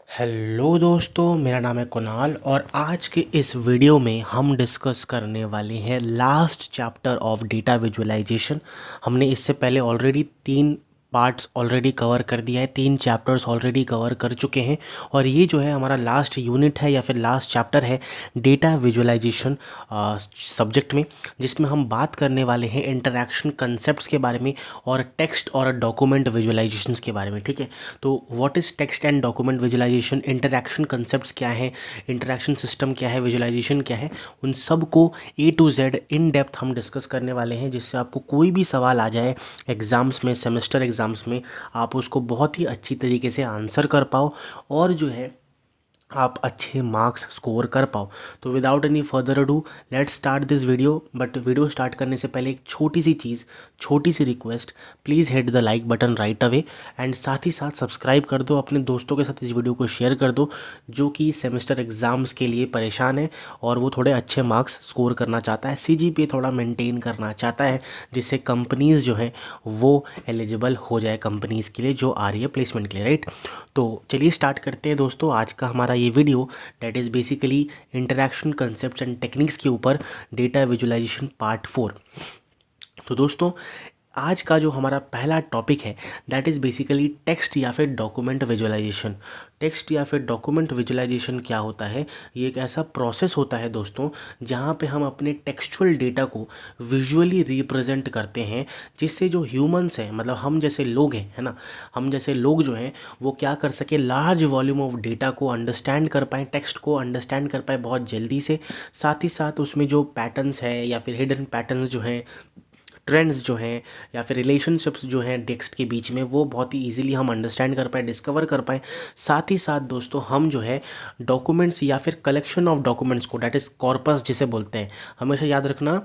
Hello दोस्तों, मेरा नाम है कुणाल और आज के इस वीडियो में हम डिस्कस करने वाले हैं last chapter of data visualisation. हमने इससे पहले ऑलरेडी 3 पार्ट्स ऑलरेडी कवर कर दिया है, 3 चैप्टर्स ऑलरेडी कवर कर चुके हैं और ये जो है हमारा लास्ट यूनिट है या फिर लास्ट चैप्टर है डेटा विजुअलाइजेशन सब्जेक्ट में, जिसमें हम बात करने वाले हैं इंटरैक्शन कंसेप्ट्स के बारे में और टेक्स्ट और डॉक्यूमेंट विजुअलाइजेशंस के बारे में। ठीक है, तो what is text and document visualisation, interaction concepts क्या है, इंटरैक्शन सिस्टम क्या है, विजुअलाइजेशन क्या है, उन सब को ए टू जेड इन डेप्थ हम डिस्कस करने वाले हैं, जिससे आपको कोई भी सवाल आ जाए एग्ज़ाम्स में, सेमेस्टर एग्ज़ाम्स में, आप उसको बहुत ही अच्छी तरीके से आंसर कर पाओ और जो है आप अच्छे मार्क्स स्कोर कर पाओ। तो without any further adieu let's start this video. But video start करने से पहले एक छोटी सी चीज़, छोटी सी request, please hit the like button right away and साथ ही साथ सब्सक्राइब कर दो, अपने दोस्तों के साथ इस वीडियो को शेयर कर दो जो कि सेमेस्टर एग्ज़ाम्स के लिए परेशान है और वो थोड़े अच्छे मार्क्स स्कोर करना चाहता है, सीजीपीए थोड़ा मेंटेन करना चाहता है, जिससे कंपनीज़ जो है वो एलिजिबल हो जाए कंपनीज़ के लिए जो आ रही है प्लेसमेंट के लिए, राइट। तो चलिए स्टार्ट करते हैं दोस्तों आज का हमारा ये video, that is basically interaction concepts and techniques के ऊपर, डेटा विजुअलाइजेशन पार्ट 4। तो दोस्तों आज का जो हमारा पहला टॉपिक है दैट इज़ बेसिकली टेक्स्ट या फिर डॉक्यूमेंट विजुअलाइजेशन। टेक्स्ट या फिर डॉक्यूमेंट विजुअलाइजेशन क्या होता है? ये एक ऐसा प्रोसेस होता है दोस्तों जहाँ पे हम अपने टेक्सचुअल डेटा को विजुअली रिप्रेजेंट करते हैं, जिससे जो ह्यूमंस हैं, मतलब हम जैसे लोग हैं, है ना, हम जैसे लोग जो हैं वो क्या कर सके, लार्ज वॉल्यूम ऑफ डेटा को अंडरस्टैंड कर पाएँ, टेक्स्ट को अंडरस्टैंड कर पाए बहुत जल्दी से। साथ ही साथ उसमें जो पैटर्न्स हैं या फिर हिडन पैटर्न्स जो हैं, ट्रेंड्स जो हैं या फिर रिलेशनशिप्स जो हैं टेक्स्ट के बीच में, वो बहुत ही इजीली हम अंडरस्टैंड कर पाए, डिस्कवर कर पाए। साथ ही साथ दोस्तों हम जो है डॉक्यूमेंट्स या फिर कलेक्शन ऑफ डॉक्यूमेंट्स को, डैट इज़ कॉर्पस जिसे बोलते हैं, हमेशा याद रखना।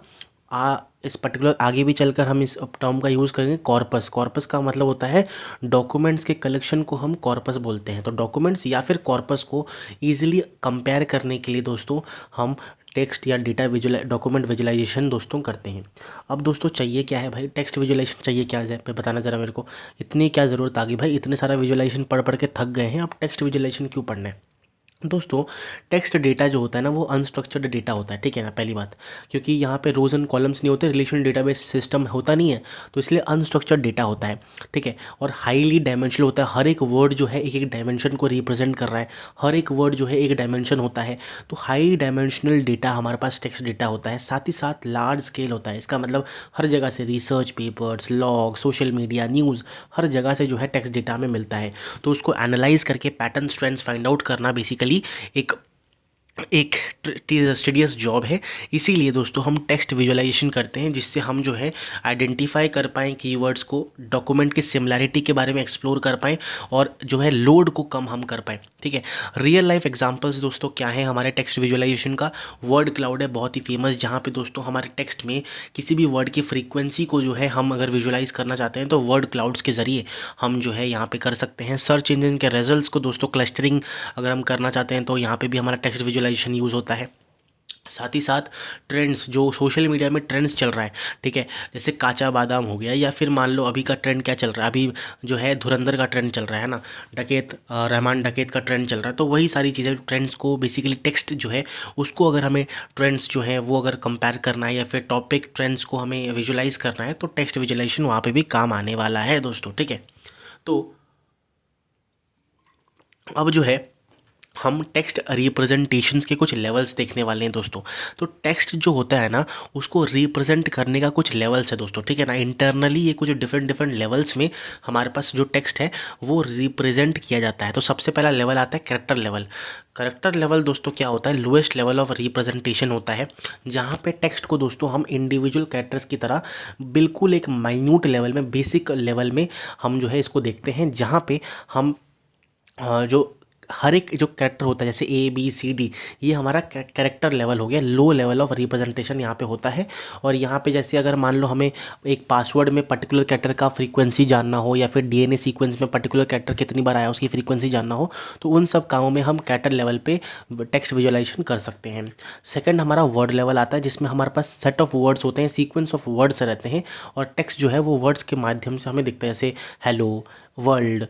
इस पर्टिकुलर आगे भी चलकर हम इस टर्म का यूज़ करेंगे, कॉर्पस। कॉर्पस का मतलब होता है डॉक्यूमेंट्स के कलेक्शन को हम कॉर्पस बोलते हैं। तो डॉक्यूमेंट्स या फिर कॉर्पस को ईजिली कंपेयर करने के लिए दोस्तों हम टेक्स्ट या डेटा विजुअल डॉक्यूमेंट विजुअलाइजेशन दोस्तों करते हैं। अब दोस्तों चाहिए क्या है भाई, टेक्स्ट विजुअलाइजेशन चाहिए क्या है, मैं बताना ज़रा मेरे को, इतनी क्या ज़रूरत आ गई भाई, इतने सारा विजुअलाइजेशन पढ़ पढ़ के थक गए हैं, अब टेक्स्ट विजुअलाइजेशन क्यों पढ़ना है? दोस्तों टेक्स्ट डेटा जो होता है ना वो अनस्ट्रक्चर्ड डेटा होता है, ठीक है ना, पहली बात, क्योंकि यहाँ पे रोज एंड कॉलम्स नहीं होते, रिलेशनल डेटाबेस सिस्टम होता नहीं है, तो इसलिए अनस्ट्रक्चर्ड डेटा होता है, ठीक है। और हाईली डायमेंशनल होता है, हर एक वर्ड जो है एक एक डायमेंशन को रिप्रेजेंट कर रहा है, हर एक वर्ड जो है एक डायमेंशन होता है। तो हाई डायमेंशनल डेटा हमारे पास टेक्स्ट डेटा होता है, साथ ही साथ लार्ज स्केल होता है। इसका मतलब हर जगह से research papers, log, social media, news, हर जगह से जो है टेक्स्ट डेटा में मिलता है। तो उसको एनालाइज करके पैटर्न ट्रेंड्स फाइंड आउट करना बेसिकली एक एक स्टडीज जॉब है। इसीलिए दोस्तों हम टेक्स्ट विजुअलाइजेशन करते हैं, जिससे हम जो है आइडेंटिफाई कर पाएँ कीवर्ड्स को, डॉक्यूमेंट की सिमिलैरिटी के बारे में एक्सप्लोर कर पाएँ और जो है लोड को कम हम कर पाएँ, ठीक है। रियल लाइफ एग्जांपल्स दोस्तों क्या है हमारे टेक्स्ट विजुअलाइजेशन का? वर्ड क्लाउड है बहुत ही फेमस, जहाँ पे दोस्तों हमारे टेक्स्ट में किसी भी वर्ड की फ्रीक्वेंसी को जो है हम अगर विजुअलाइज करना चाहते हैं तो वर्ड क्लाउड्स के ज़रिए हम जो है यहाँ पे कर सकते हैं। सर्च इंजन के रिजल्ट्स को दोस्तों क्लस्टरिंग अगर हम करना चाहते हैं तो यहाँ पे भी हमारा टेक्स्ट विजुअलाइजेशन यूज़ होता है। साथ ही साथ ट्रेंड्स, जो सोशल मीडिया में ट्रेंड्स चल रहा है, ठीक है, जैसे काचा बादाम हो गया, या फिर मान लो अभी का ट्रेंड क्या चल रहा है, अभी जो है धुरंधर का ट्रेंड चल रहा है ना, डकैत रहमान डकैत का ट्रेंड चल रहा है। तो वही सारी चीज़ें, ट्रेंड्स को बेसिकली टेक्स्ट जो है उसको अगर हमें ट्रेंड्स जो है वो अगर कंपेयर करना है या फिर टॉपिक ट्रेंड्स को हमें विजुलाइज करना है तो टेक्स्ट विजुलाइजेशन वहाँ पर भी काम आने वाला है दोस्तों, ठीक है। तो अब जो है हम टेक्स्ट रिप्रेजेंटेशंस के कुछ लेवल्स देखने वाले हैं दोस्तों। तो टेक्स्ट जो होता है ना उसको रिप्रेजेंट करने का कुछ लेवल्स है दोस्तों, ठीक है ना। इंटरनली ये कुछ डिफरेंट डिफरेंट लेवल्स में हमारे पास जो टेक्स्ट है वो रिप्रेजेंट किया जाता है। तो सबसे पहला लेवल आता है कैरेक्टर लेवल। कैरेक्टर लेवल दोस्तों क्या होता है? लोएस्ट लेवल ऑफ रिप्रेजेंटेशन होता है, जहाँ पे टेक्स्ट को दोस्तों हम इंडिविजुअल कैरेक्टर्स की तरह बिल्कुल एक माइन्यूट लेवल में, बेसिक लेवल में हम जो है इसको देखते हैं, जहाँ पे हम जो हर एक जो कैरेक्टर होता है जैसे ए बी सी डी, ये हमारा कैरेक्टर लेवल हो गया, लो लेवल ऑफ रिप्रेजेंटेशन यहाँ पे होता है। और यहाँ पे जैसे अगर मान लो हमें एक पासवर्ड में पर्टिकुलर कैरेक्टर का फ्रीक्वेंसी जानना हो, या फिर डीएनए सीक्वेंस में पर्टिकुलर कैरेक्टर कितनी बार आया उसकी फ्रीक्वेंसी जानना हो, तो उन सब कामों में हम कैरेक्टर लेवल पे टेक्स्ट विजुअलाइजेशन कर सकते हैं। सेकंड हमारा वर्ड लेवल आता है, जिसमें हमारे पास सेट ऑफ वर्ड्स होते हैं, सीक्वेंस ऑफ वर्ड्स रहते हैं, और टेक्स्ट जो है वो वर्ड्स के माध्यम से हमें दिखता है, जैसे हेलो, वर्ल्ड,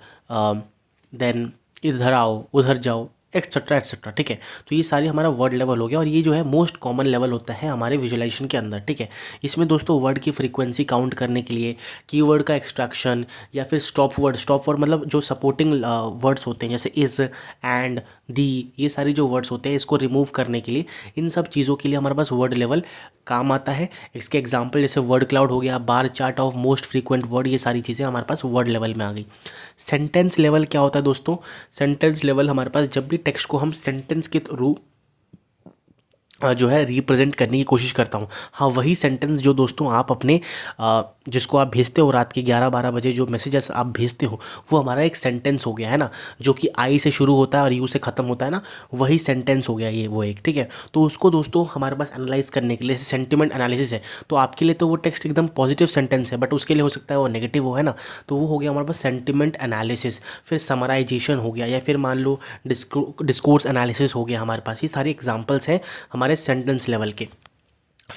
देन इधर आओ, उधर जाओ, एक्सेट्रा एक्सेट्रा। ठीक है, तो ये सारी हमारा वर्ड लेवल हो गया, और ये जो है मोस्ट कॉमन लेवल होता है हमारे विजुअलाइजेशन के अंदर। ठीक है, इसमें दोस्तों वर्ड की फ्रीक्वेंसी काउंट करने के लिए कीवर्ड का एक्सट्रैक्शन, या फिर स्टॉप वर्ड मतलब जो सपोर्टिंग वर्ड्स होते हैं जैसे इज़, एंड, दी, ये सारी जो वर्ड्स होते हैं इसको रिमूव करने के लिए, इन सब चीज़ों के लिए हमारे पास वर्ड लेवल काम आता है। इसके एग्जांपल जैसे वर्ड क्लाउड हो गया, bar chart of most frequent word, ये सारी चीज़ें हमारे पास वर्ड लेवल में आ गई। सेंटेंस लेवल क्या होता है दोस्तों? सेंटेंस लेवल हमारे पास जब भी टेक्स्ट को हम सेंटेंस के थ्रू जो है रिप्रेजेंट करने की कोशिश करता हूँ, हाँ वही सेंटेंस जो दोस्तों आप अपने जिसको आप भेजते हो रात के 11-12 बजे, जो मैसेजेस आप भेजते हो वो हमारा एक सेंटेंस हो गया है ना, जो कि आई से शुरू होता है और यू से ख़त्म होता है ना, वही सेंटेंस हो गया ये वो एक। ठीक है, तो उसको दोस्तों हमारे पास एनालाइज करने के लिए सेंटिमेंट एनालिसिस है, तो आपके लिए तो वो टेक्स्ट एकदम पॉजिटिव सेंटेंस है, बट उसके लिए हो सकता है वो नेगेटिव हो, है ना, तो वो हो गया हमारे पास सेंटिमेंट एनालिसिस। फिर समराइजेशन हो गया, या फिर मान लो डिस्कोर्स एनालिसिस हो गया हमारे पास। ये सारे एग्जाम्पल्स हैं हमारे सेंटेंस लेवल के।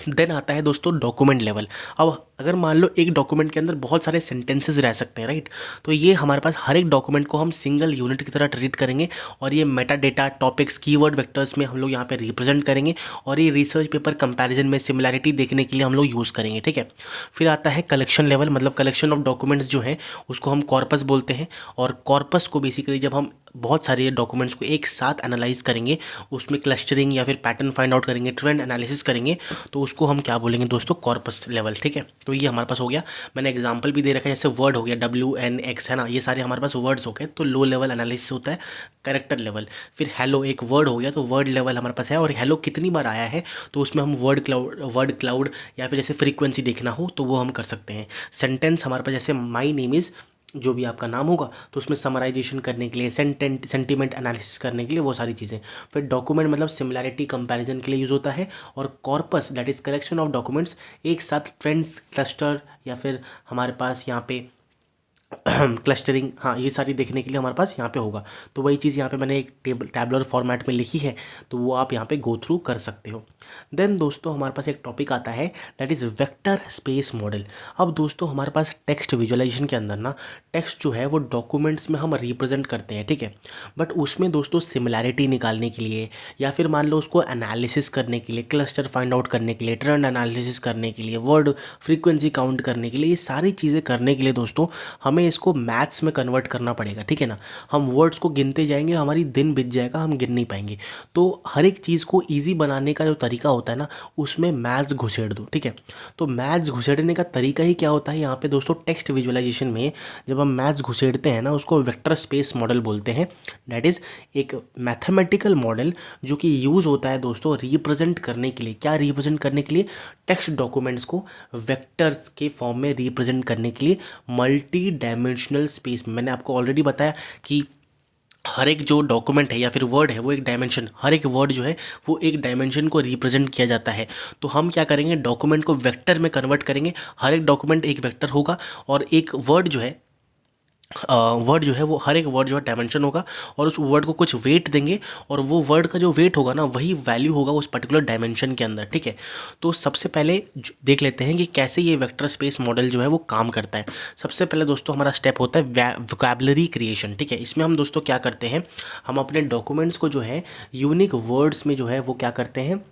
देन आता है दोस्तों डॉक्यूमेंट लेवल। अब अगर मान लो एक डॉक्यूमेंट के अंदर बहुत सारे सेंटेंसेस रह सकते हैं, राइट, तो ये हमारे पास हर एक डॉक्यूमेंट को हम सिंगल यूनिट की तरह ट्रीट करेंगे, और ये Meta data, topics, keyword vectors में हम लोग यहाँ पे रिप्रेजेंट करेंगे, और ये रिसर्च पेपर कंपैरिजन में सिमिलैरिटी देखने के लिए हम लोग यूज़ करेंगे। ठीक है, फिर आता है कलेक्शन लेवल, मतलब कलेक्शन ऑफ डॉक्यूमेंट्स जो है उसको हम कॉर्पस बोलते हैं, और कॉर्पस को बेसिकली जब हम बहुत सारे डॉक्यूमेंट्स को एक साथ एनालाइज करेंगे, उसमें क्लस्टरिंग या फिर पैटर्न फाइंड आउट करेंगे, ट्रेंड एनालिसिस करेंगे, तो उसको हम क्या बोलेंगे दोस्तों? Corpus level. ठीक है, तो ये हमारे पास हो गया। मैंने एग्जांपल भी दे रखा है, जैसे वर्ड हो गया WNX, है ना, ये सारे हमारे पास वर्ड्स हो गए, तो लो लेवल एनालिसिस होता है। कैरेक्टर लेवल, फिर हेलो एक वर्ड हो गया, तो वर्ड लेवल हमारे पास है, और हेलो कितनी बार आया है तो उसमें हम वर्ड क्लाउड या फिर जैसे फ्रीक्वेंसी देखना हो तो वो हम कर सकते हैं। सेंटेंस हमारे पास जैसे माई नेम इज़, जो भी आपका नाम होगा, तो उसमें समराइजेशन करने के लिए, सेंटीमेंट एनालिसिस करने के लिए, वो सारी चीज़ें। फिर डॉक्यूमेंट मतलब सिमिलैरिटी कंपैरिजन के लिए यूज़ होता है, और corpus that is collection of documents एक साथ ट्रेंड्स, क्लस्टर, या फिर हमारे पास यहाँ पे क्लस्टरिंग, हाँ ये सारी देखने के लिए हमारे पास यहाँ पे होगा। तो वही चीज़ यहाँ पे मैंने एक टैबुलर फॉर्मेट में लिखी है, तो वो आप यहाँ पे गो थ्रू कर सकते हो। देन दोस्तों हमारे पास एक टॉपिक आता है that is vector space model. अब दोस्तों हमारे पास टेक्स्ट विजुअलाइजेशन के अंदर ना, टेक्स्ट जो है वो डॉक्यूमेंट्स में हम रिप्रेजेंट करते हैं, ठीक है, बट उसमें दोस्तों सिमिलैरिटी निकालने के लिए, या फिर मान लो उसको एनालिसिस करने के लिए, क्लस्टर फाइंड आउट करने के लिए, ट्रेंड एनालिसिस करने के लिए, वर्ड फ्रीक्वेंसी काउंट करने के लिए, ये सारी चीज़ें करने के लिए दोस्तों हमें इसको मैथ्स में कन्वर्ट करना पड़ेगा। ठीक है ना, हम वर्ड्स को गिनते जाएंगे, हमारी दिन बीत जाएगा, हम गिन नहीं पाएंगे। तो हर एक चीज़ को ईजी बनाने का जो तरीका होता है ना, उसमें मैथ्स घुसेड़ दो। ठीक है, तो मैथ्स घुसेड़ने का तरीका ही क्या होता है यहाँ पे दोस्तों? टेक्स्ट विजुअलाइजेशन में जब हम मैथ्स घुसेड़ते हैं ना, उसको वेक्टर स्पेस मॉडल बोलते हैं। दैट इज़ एक मैथमेटिकल मॉडल जो कि यूज़ होता है दोस्तों रिप्रेजेंट करने के लिए। क्या रिप्रेजेंट करने के लिए? टेक्स्ट डॉक्यूमेंट्स को वेक्टर्स के फॉर्म में रिप्रेजेंट करने के लिए मल्टी डायमेंशनल स्पेस में। मैंने आपको ऑलरेडी बताया कि हर एक जो डॉक्यूमेंट है या फिर वर्ड है वो एक डायमेंशन, हर एक वर्ड जो है वो एक डायमेंशन को रिप्रेजेंट किया जाता है। तो हम क्या करेंगे? डॉक्यूमेंट को वेक्टर में कन्वर्ट करेंगे। हर एक डॉक्यूमेंट एक वेक्टर होगा, और एक वर्ड जो है वो, हर एक वर्ड जो है डायमेंशन होगा, और उस वर्ड को कुछ वेट देंगे, और वो वर्ड का जो वेट होगा ना, वही वैल्यू होगा उस पर्टिकुलर डायमेंशन के अंदर। ठीक है, तो सबसे पहले देख लेते हैं कि कैसे ये वेक्टर स्पेस मॉडल जो है वो काम करता है। सबसे पहले दोस्तों हमारा स्टेप होता है वोकैबुलरी क्रिएशन। ठीक है, इसमें हम दोस्तों क्या करते हैं? हम अपने डॉक्यूमेंट्स को जो है यूनिक वर्ड्स में जो है वो क्या करते हैं?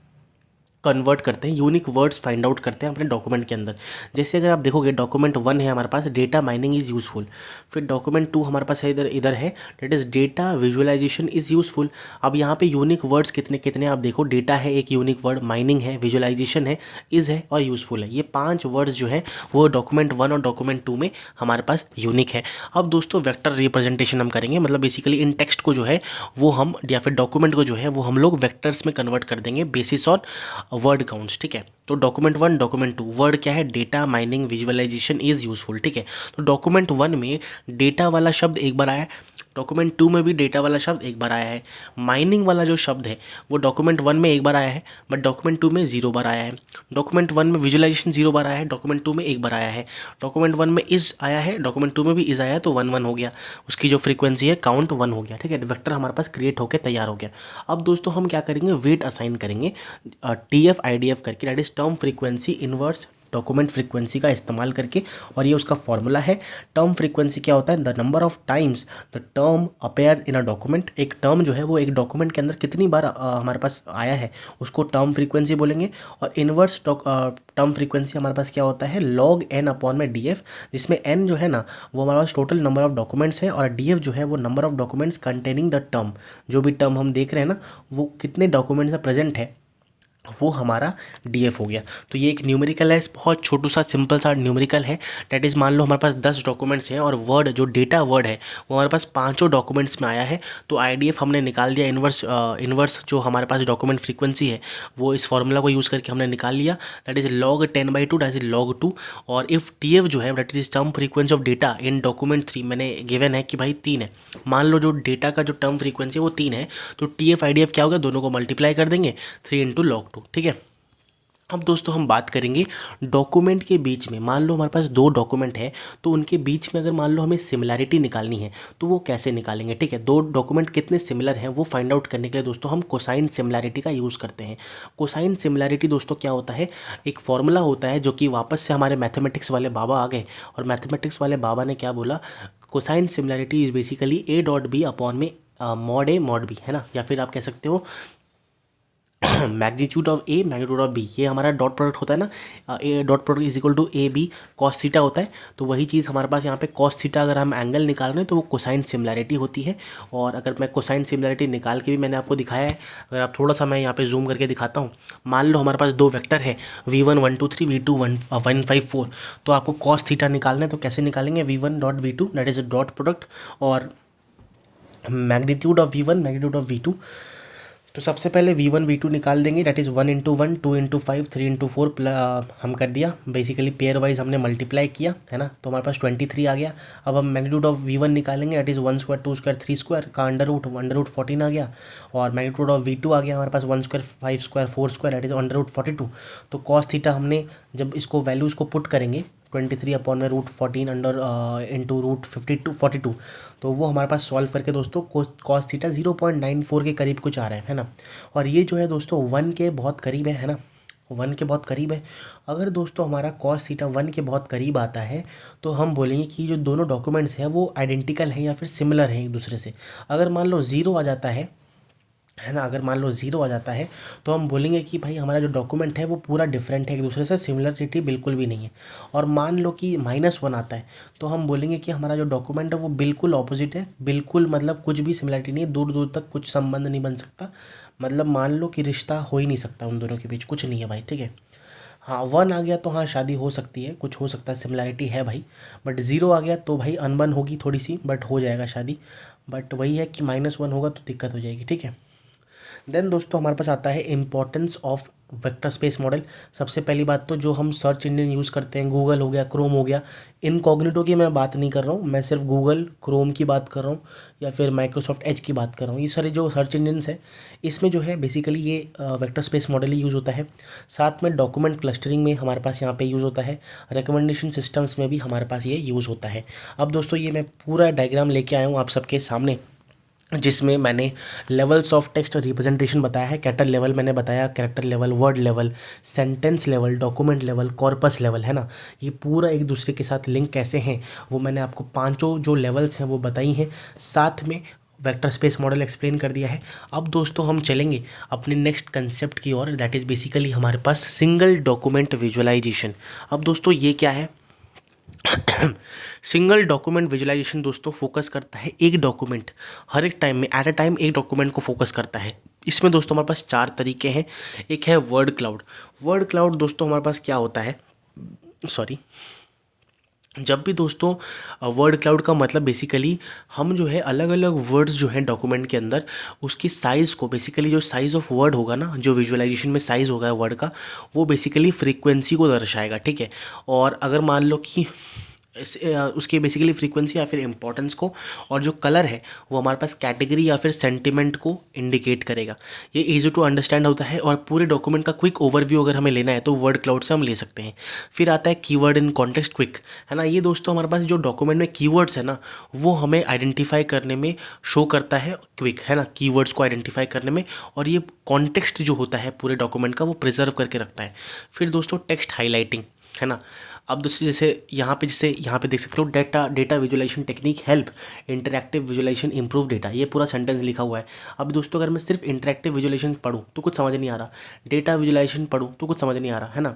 कन्वर्ट करते हैं, यूनिक वर्ड्स फाइंड आउट करते हैं अपने डॉक्यूमेंट के अंदर। जैसे अगर आप देखोगे डॉक्यूमेंट 1 है हमारे पास, डेटा माइनिंग इज़ यूज़फुल। फिर डॉक्यूमेंट 2 हमारे पास है इधर है, that is data visualisation is useful. अब यहाँ पे यूनिक वर्ड्स कितने कितने आप देखो, डेटा है एक यूनिक वर्ड, माइनिंग है, विजुअलाइजेशन है, इज़ है, और यूज़फुल है। ये 5 वर्ड्स जो है वो डॉक्यूमेंट 1 और डॉक्यूमेंट 2 में हमारे पास यूनिक है। अब दोस्तों वेक्टर रिप्रेजेंटेशन हम करेंगे, मतलब बेसिकली इन टेक्स्ट को जो है वो हम, या फिर डॉक्यूमेंट को जो है वो हम लोग वेक्टर्स में कन्वर्ट कर देंगे बेसिस ऑन वर्ड काउंट्स। ठीक है, तो डॉक्यूमेंट 1 डॉक्यूमेंट 2 वर्ड क्या है? Data mining visualisation is useful. ठीक है, तो डॉक्यूमेंट 1 में डेटा वाला शब्द एक बार आया, डॉक्यूमेंट 2 में भी डेटा वाला शब्द एक बार आया है। माइनिंग वाला जो शब्द है वो डॉक्यूमेंट 1 में एक बार आया है, बट डॉक्यूमेंट 2 में 0 बार आया है। डॉक्यूमेंट 1 में विजुअलाइजेशन 0 बार आया है, डॉक्यूमेंट 2 में एक बार आया है। डॉक्यूमेंट 1 में इज आया है, डॉक्यूमेंट 2 में भी इज आया है, तो 1 1 हो गया। उसकी जो फ्रीक्वेंसी है काउंट 1 हो गया, ठीक है। वेक्टर हमारे पास क्रिएट होकर तैयार हो गया। अब दोस्तों हम क्या करेंगे, वेट असाइन करेंगे TF IDF करके, that is term frequency inverse document frequency का इस्तेमाल करके। और ये उसका फॉर्मूला है। टर्म फ्रीक्वेंसी क्या होता है, the number of times the term appear in a document. एक टर्म जो है वो एक डॉक्यूमेंट के अंदर कितनी बार हमारे पास आया है उसको टर्म फ्रीक्वेंसी बोलेंगे। और इनवर्स टर्म फ्रीक्वेंसी हमारे पास क्या होता है, log n अपॉन में DF, जिसमें n जो है ना वो हमारे पास टोटल नंबर ऑफ डॉक्यूमेंट्स है, और DF जो है वो number of documents containing the term. जो भी टर्म हम देख रहे हैं ना वो कितने डॉक्यूमेंट्स में प्रेजेंट है वो हमारा DF हो गया। तो ये एक न्यूमेरिकल है, बहुत छोटू सा सिंपल सा न्यूमेरिकल है। डैट इज़ मान लो हमारे पास 10 डॉक्यूमेंट्स हैं और वर्ड जो डेटा वर्ड है वो हमारे पास पांचों डॉक्यूमेंट्स में आया है। तो IDF हमने निकाल दिया, इन्वर्स जो हमारे पास डॉक्यूमेंट फ्रीक्वेंसी है वो इस फॉर्मूला को यूज़ करके हमने निकाल लिया। That is log 10/2, that is log 2। और इफ़ TF जो है that is term frequency of data in document 3, मैंने गिवन है कि भाई 3 है। मान लो जो डेटा का जो टर्म फ्रीक्वेंसी है वो 3 है, तो TF IDF क्या होगा, दोनों को मल्टीप्लाई कर देंगे 3 × log 2, ठीक है। अब दोस्तों हम बात करेंगे डॉक्यूमेंट के बीच में। मान लो हमारे पास 2 डॉक्यूमेंट है, तो उनके बीच में अगर मान लो हमें सिमिलैरिटी निकालनी है तो वो कैसे निकालेंगे, ठीक है। 2 डॉक्यूमेंट कितने सिमिलर हैं वो फाइंड आउट करने के लिए दोस्तों हम कोसाइन सिमिलैरिटी का यूज़ करते हैं। कोसाइन सिमिलैरिटी दोस्तों क्या होता है, एक फॉर्मूला होता है जो कि वापस से हमारे मैथमेटिक्स वाले बाबा आ गए, और मैथमेटिक्स वाले बाबा ने क्या बोला, cosine similarity is basically A.B upon में mod A mod B, है ना। या फिर आप कह सकते हो magnitude of A magnitude of B. ये हमारा डॉट प्रोडक्ट होता है ना, A dot product is equal to AB cos theta होता है। तो वही चीज़ हमारे पास यहाँ पे cos थीटा अगर हम एंगल निकाल रहे हैं तो वो कोसाइन सिमिलैरिटी होती है। और अगर मैं कोसाइन सिमिलैरिटी निकाल के भी मैंने आपको दिखाया है, अगर आप थोड़ा सा मैं यहाँ पे जूम करके दिखाता हूँ। मान लो हमारे पास 2 वेक्टर है V1 1 2 3 V2 1 5 4, तो आपको cos थीटा निकालना है तो कैसे निकालेंगे, V1 dot V2 that is dot product और magnitude of V1 magnitude of V2। तो सबसे पहले V1 V2 निकाल देंगे, दैट इज़ 1 × 1 2 × 5 3 × 4 हम कर दिया, बेसिकली पेयर वाइज हमने मल्टीप्लाई किया, है ना। तो हमारे पास 23 आ गया। अब हम मैग्नीट्यूड ऑफ V1 निकालेंगे, that is 1 square 2 square 3 square का अंडर रूट 14 आ गया। और मैग्नीट्यूड ऑफ V2 आ गया हमारे पास 1 square 5 square 4 square that is under root 42। तो कॉस थीटा हमने जब इसको वैल्यूज़ को पुट करेंगे 23 अपॉन में √14 अंडर इंटू √42 तो वो हमारे पास सॉल्व करके दोस्तों कॉस थीटा 0.94 के करीब कुछ आ रहा है ना। और ये जो है दोस्तों 1 के बहुत करीब है ना, 1 के बहुत करीब है। अगर दोस्तों हमारा कॉस थीटा 1 के बहुत करीब आता है तो हम बोलेंगे कि जो दोनों डॉक्यूमेंट्स हैं वो आइडेंटिकल हैं या फिर सिमिलर हैं एक दूसरे से। अगर मान लो 0 आ जाता है ना, अगर मान लो 0 आ जाता है तो हम बोलेंगे कि भाई हमारा जो डॉक्यूमेंट है वो पूरा डिफरेंट है एक दूसरे से, सिमिलरिटी बिल्कुल भी नहीं है। और मान लो कि -1 आता है तो हम बोलेंगे कि हमारा जो डॉक्यूमेंट है वो बिल्कुल ऑपोजिट है, बिल्कुल मतलब कुछ भी सिमिलरिटी नहीं है, दूर दूर तक कुछ संबंध नहीं बन सकता। मतलब मान लो कि रिश्ता हो ही नहीं सकता उन दोनों के बीच, कुछ नहीं है भाई, ठीक है। हाँ 1 आ गया तो हाँ शादी हो सकती है, कुछ हो सकता है, सिमिलैरिटी है भाई। बट 0 आ गया तो भाई अनबन होगी थोड़ी सी, बट हो जाएगा शादी। बट वही है कि -1 होगा तो दिक्कत हो जाएगी, ठीक है। देन दोस्तों हमारे पास आता है importance of vector space model. सबसे पहली बात तो जो हम सर्च इंजन यूज़ करते हैं, गूगल हो गया, क्रोम हो गया, इनकॉग्निटो की मैं बात नहीं कर रहा हूँ, मैं सिर्फ गूगल क्रोम की बात कर रहा हूँ या फिर माइक्रोसॉफ्ट एज की बात कर रहा हूँ। ये सारे जो सर्च इंजन्स है इसमें जो है बेसिकली ये वेक्टर स्पेस मॉडल ही यूज़ होता है। साथ में डॉक्यूमेंट क्लस्टरिंग में हमारे पास यहाँ पे यूज़ होता है, रिकमेंडेशन सिस्टम्स में भी हमारे पास ये यूज़ होता है। अब दोस्तों ये मैं पूरा डायग्राम लेके आया हूँ आप सबके सामने, जिसमें मैंने लेवल्स ऑफ टेक्स्ट रिप्रेजेंटेशन बताया है। कैरेक्टर लेवल मैंने बताया, character level, word level, sentence level, document level, corpus level, है ना। ये पूरा एक दूसरे के साथ लिंक कैसे हैं वो मैंने आपको पांचों जो लेवल्स हैं वो बताई हैं, साथ में वेक्टर स्पेस मॉडल एक्सप्लेन कर दिया है। अब दोस्तों हम चलेंगे अपने नेक्स्ट कंसेप्ट की ओर, दैट इज़ बेसिकली हमारे पास सिंगल डॉक्यूमेंट विजुअलाइजेशन। अब दोस्तों ये क्या है, सिंगल डॉक्यूमेंट विजुअलाइजेशन दोस्तों फोकस करता है एक डॉक्यूमेंट, हर एक टाइम में एट अ टाइम एक डॉक्यूमेंट को फोकस करता है। इसमें दोस्तों हमारे पास 4 तरीके हैं। एक है वर्ड क्लाउड। वर्ड क्लाउड दोस्तों हमारे पास क्या होता है, जब भी दोस्तों वर्ड क्लाउड का मतलब बेसिकली हम जो है अलग अलग वर्ड्स जो हैं डॉक्यूमेंट के अंदर उसकी साइज़ को, बेसिकली जो साइज़ ऑफ वर्ड होगा ना, जो विजुअलाइजेशन में साइज़ होगा वर्ड का, वो बेसिकली फ्रीक्वेंसी को दर्शाएगा, ठीक है। और अगर मान लो कि उसके बेसिकली फ्रीक्वेंसी या फिर इंपॉर्टेंस को, और जो कलर है वो हमारे पास कैटेगरी या फिर सेंटिमेंट को इंडिकेट करेगा। ये इजी टू अंडरस्टैंड होता है, और पूरे डॉक्यूमेंट का क्विक ओवरव्यू अगर हमें लेना है तो वर्ड क्लाउड से हम ले सकते हैं। फिर आता है कीवर्ड इन कॉन्टेक्स्ट क्विक, है ना। ये दोस्तों हमारे पास जो डॉक्यूमेंट में कीवर्ड्स है ना, वो हमें आइडेंटिफाई करने में शो करता है क्विक, है ना, कीवर्ड्स को आइडेंटिफाई करने में, और ये कॉन्टेक्स्ट जो होता है पूरे डॉक्यूमेंट का वो प्रिजर्व करके रखता है। फिर दोस्तों टेक्स्ट हाईलाइटिंग, है ना। अब दोस्तों जैसे यहाँ पे देख सकते हो, data visualization technique help interactive visualization improve data, ये पूरा सेंटेंस लिखा हुआ है। अब दोस्तों अगर मैं सिर्फ इंटरैक्टिव विजुअलाइजेशन पढ़ूँ तो कुछ समझ नहीं आ रहा, डेटा विजुअलाइजेशन पढ़ूँ तो कुछ समझ नहीं आ रहा, है ना।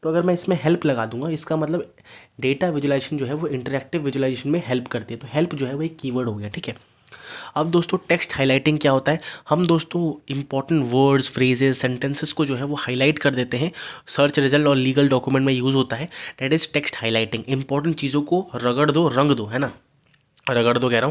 तो अगर मैं इसमें हेल्प लगा दूंगा, इसका मतलब डेटा विजुअलाइजेशन जो है वो इंटरैक्टिव विजुअलाइजेशन में हेल्प करती है, तो हेल्प जो है वो एक कीवर्ड हो गया, ठीक है। अब दोस्तों टेक्स्ट हाईलाइटिंग क्या होता है, हम दोस्तों इंपॉर्टेंट वर्ड्स, फ्रेजेस, सेंटेंसेस को जो है वो हाईलाइट कर देते हैं। सर्च रिजल्ट और लीगल डॉक्यूमेंट में यूज़ होता है, that is text highlighting. Important चीज़ों को रगड़ दो, रंग दो, है ना। रगड़ दो कह रहा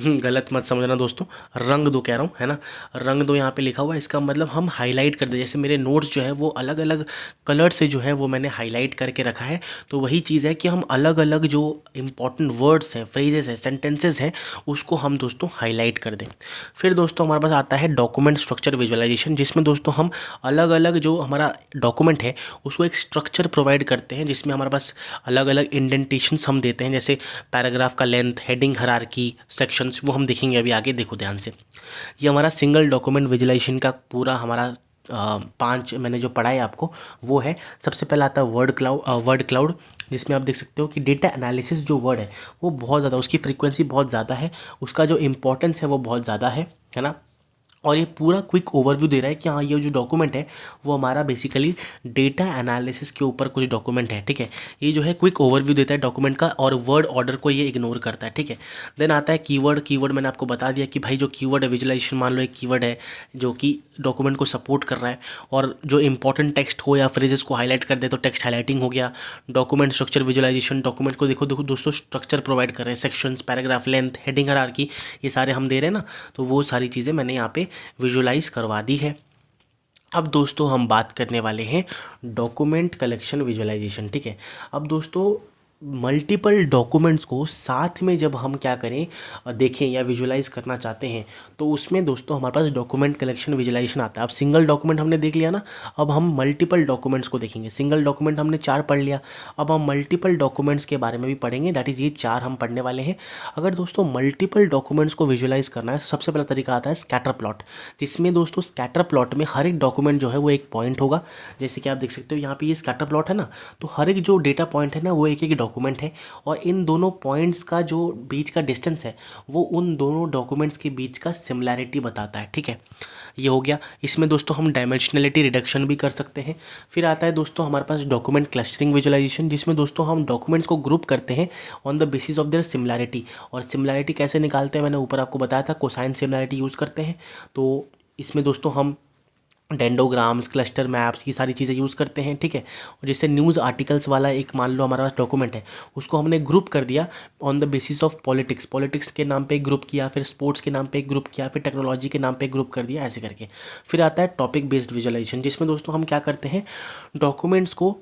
हूँ, गलत मत समझना दोस्तों, रंग दो कह रहा हूँ, है ना। रंग दो यहाँ पे लिखा हुआ है, इसका मतलब हम हाईलाइट कर दे। जैसे मेरे नोट्स जो है वो अलग अलग कलर से जो है वो मैंने हाईलाइट करके रखा है, तो वही चीज़ है कि हम अलग अलग जो इंपॉर्टेंट वर्ड्स हैं, फ्रेजेस हैं, सेंटेंसेस हैं, उसको हम दोस्तों हाईलाइट कर दें। फिर दोस्तों हमारे पास आता है डॉक्यूमेंट स्ट्रक्चर विजुअलाइजेशन, जिसमें दोस्तों हम अलग अलग जो हमारा डॉक्यूमेंट है उसको एक स्ट्रक्चर प्रोवाइड करते हैं, जिसमें हमारे पास अलग अलग इंडेंटेशंस हम देते हैं, जैसे पैराग्राफ का लेंथ, हेडिंग, हायरार्की, सेक्शंस, वो हम देखेंगे अभी आगे, देखो ध्यान से। ये हमारा सिंगल डॉक्यूमेंट विजुअलाइजेशन का पूरा हमारा 5 मैंने जो पढ़ा है आपको वो है। सबसे पहला आता है वर्ड क्लाउड, जिसमें आप देख सकते हो कि डेटा एनालिसिस जो वर्ड है वो बहुत ज़्यादा, उसकी फ्रीक्वेंसी बहुत ज़्यादा है, उसका जो इंपॉर्टेंस है वो बहुत ज़्यादा है ना। और ये पूरा क्विक ओवरव्यू दे रहा है कि हाँ ये जो डॉक्यूमेंट है वो हमारा बेसिकली डेटा एनालिसिस के ऊपर कुछ डॉक्यूमेंट है, ठीक है। ये जो है क्विक ओवरव्यू देता है डॉक्यूमेंट का, और वर्ड ऑर्डर को ये इग्नोर करता है, ठीक है। देन आता है कीवर्ड मैंने आपको बता दिया कि भाई जो कीवर्ड है, विजुअलाइजेशन मान लो एक कीवर्ड है जो कि डॉक्यूमेंट को सपोर्ट कर रहा है, और जो इंपॉर्टेंट टेक्स्ट हो या फ्रेजेस को हाईलाइट कर दे तो टेक्स्ट हाईलाइटिंग हो गया। डॉक्यूमेंट स्ट्रक्चर विजुअलाइजेशन, डॉक्यूमेंट को देखो दोस्तों स्ट्रक्चर प्रोवाइड कर रहे हैं, sections, paragraph, length, heading, hierarchy, ये सारे हम दे रहे हैं ना, तो वो सारी चीज़ें मैंने यहाँ पे विजुअलाइज करवा दी है। अब दोस्तों हम बात करने वाले हैं डॉक्यूमेंट कलेक्शन विजुअलाइजेशन, ठीक है। अब दोस्तों मल्टीपल डॉक्यूमेंट्स को साथ में जब हम क्या करें, देखें या विजुअलाइज करना चाहते हैं, तो उसमें दोस्तों हमारे पास डॉक्यूमेंट कलेक्शन विजुअलाइजेशन आता है। अब सिंगल डॉक्यूमेंट हमने देख लिया ना, अब हम मल्टीपल डॉक्यूमेंट्स को देखेंगे। सिंगल डॉक्यूमेंट हमने 4 पढ़ लिया, अब हम मल्टीपल डॉक्यूमेंट्स के बारे में भी पढ़ेंगे, दैट इज़ ये 4 हम पढ़ने वाले हैं। अगर दोस्तों मल्टीपल डॉक्यूमेंट्स को विजुअलाइज करना है तो सबसे पहला तरीका आता है स्कैटर प्लॉट, जिसमें दोस्तों स्कैटर प्लॉट में हर एक डॉक्यूमेंट जो है वो एक पॉइंट होगा। जैसे कि आप देख सकते हो यहाँ पे ये स्कैटर प्लॉट है ना, तो हर एक जो डेटा पॉइंट है ना वो एक एक डॉक्यूमेंट है, और इन दोनों पॉइंट्स का जो बीच का डिस्टेंस है वो उन दोनों डॉक्यूमेंट्स के बीच का सिमिलैरिटी बताता है, ठीक है। ये हो गया। इसमें दोस्तों हम डायमेंशनलिटी रिडक्शन भी कर सकते हैं। फिर आता है दोस्तों हमारे पास डॉक्यूमेंट क्लस्टरिंग विजुअलाइजेशन, जिसमें दोस्तों हम डॉक्यूमेंट्स को ग्रुप करते हैं on the basis of their similarity. और सिमिलैरिटी कैसे निकालते हैं मैंने ऊपर आपको बताया था, कोसाइन सिमिलैरिटी यूज़ करते हैं। तो इसमें दोस्तों हम डेंडोग्राम्स, क्लस्टर मैप्स, ये सारी चीज़ें यूज़ करते हैं, ठीक है। और जैसे न्यूज़ आर्टिकल्स वाला एक मान लो हमारा डॉक्यूमेंट है, उसको हमने ग्रुप कर दिया on the basis of politics के नाम पे एक ग्रुप किया, फिर स्पोर्ट्स के नाम पे एक ग्रुप किया, फिर टेक्नोलॉजी के नाम पे एक ग्रुप कर दिया, ऐसे करके। फिर आता है टॉपिक बेस्ड विजुअलाइजेशन, जिसमें दोस्तों हम क्या करते हैं, डॉक्यूमेंट्स को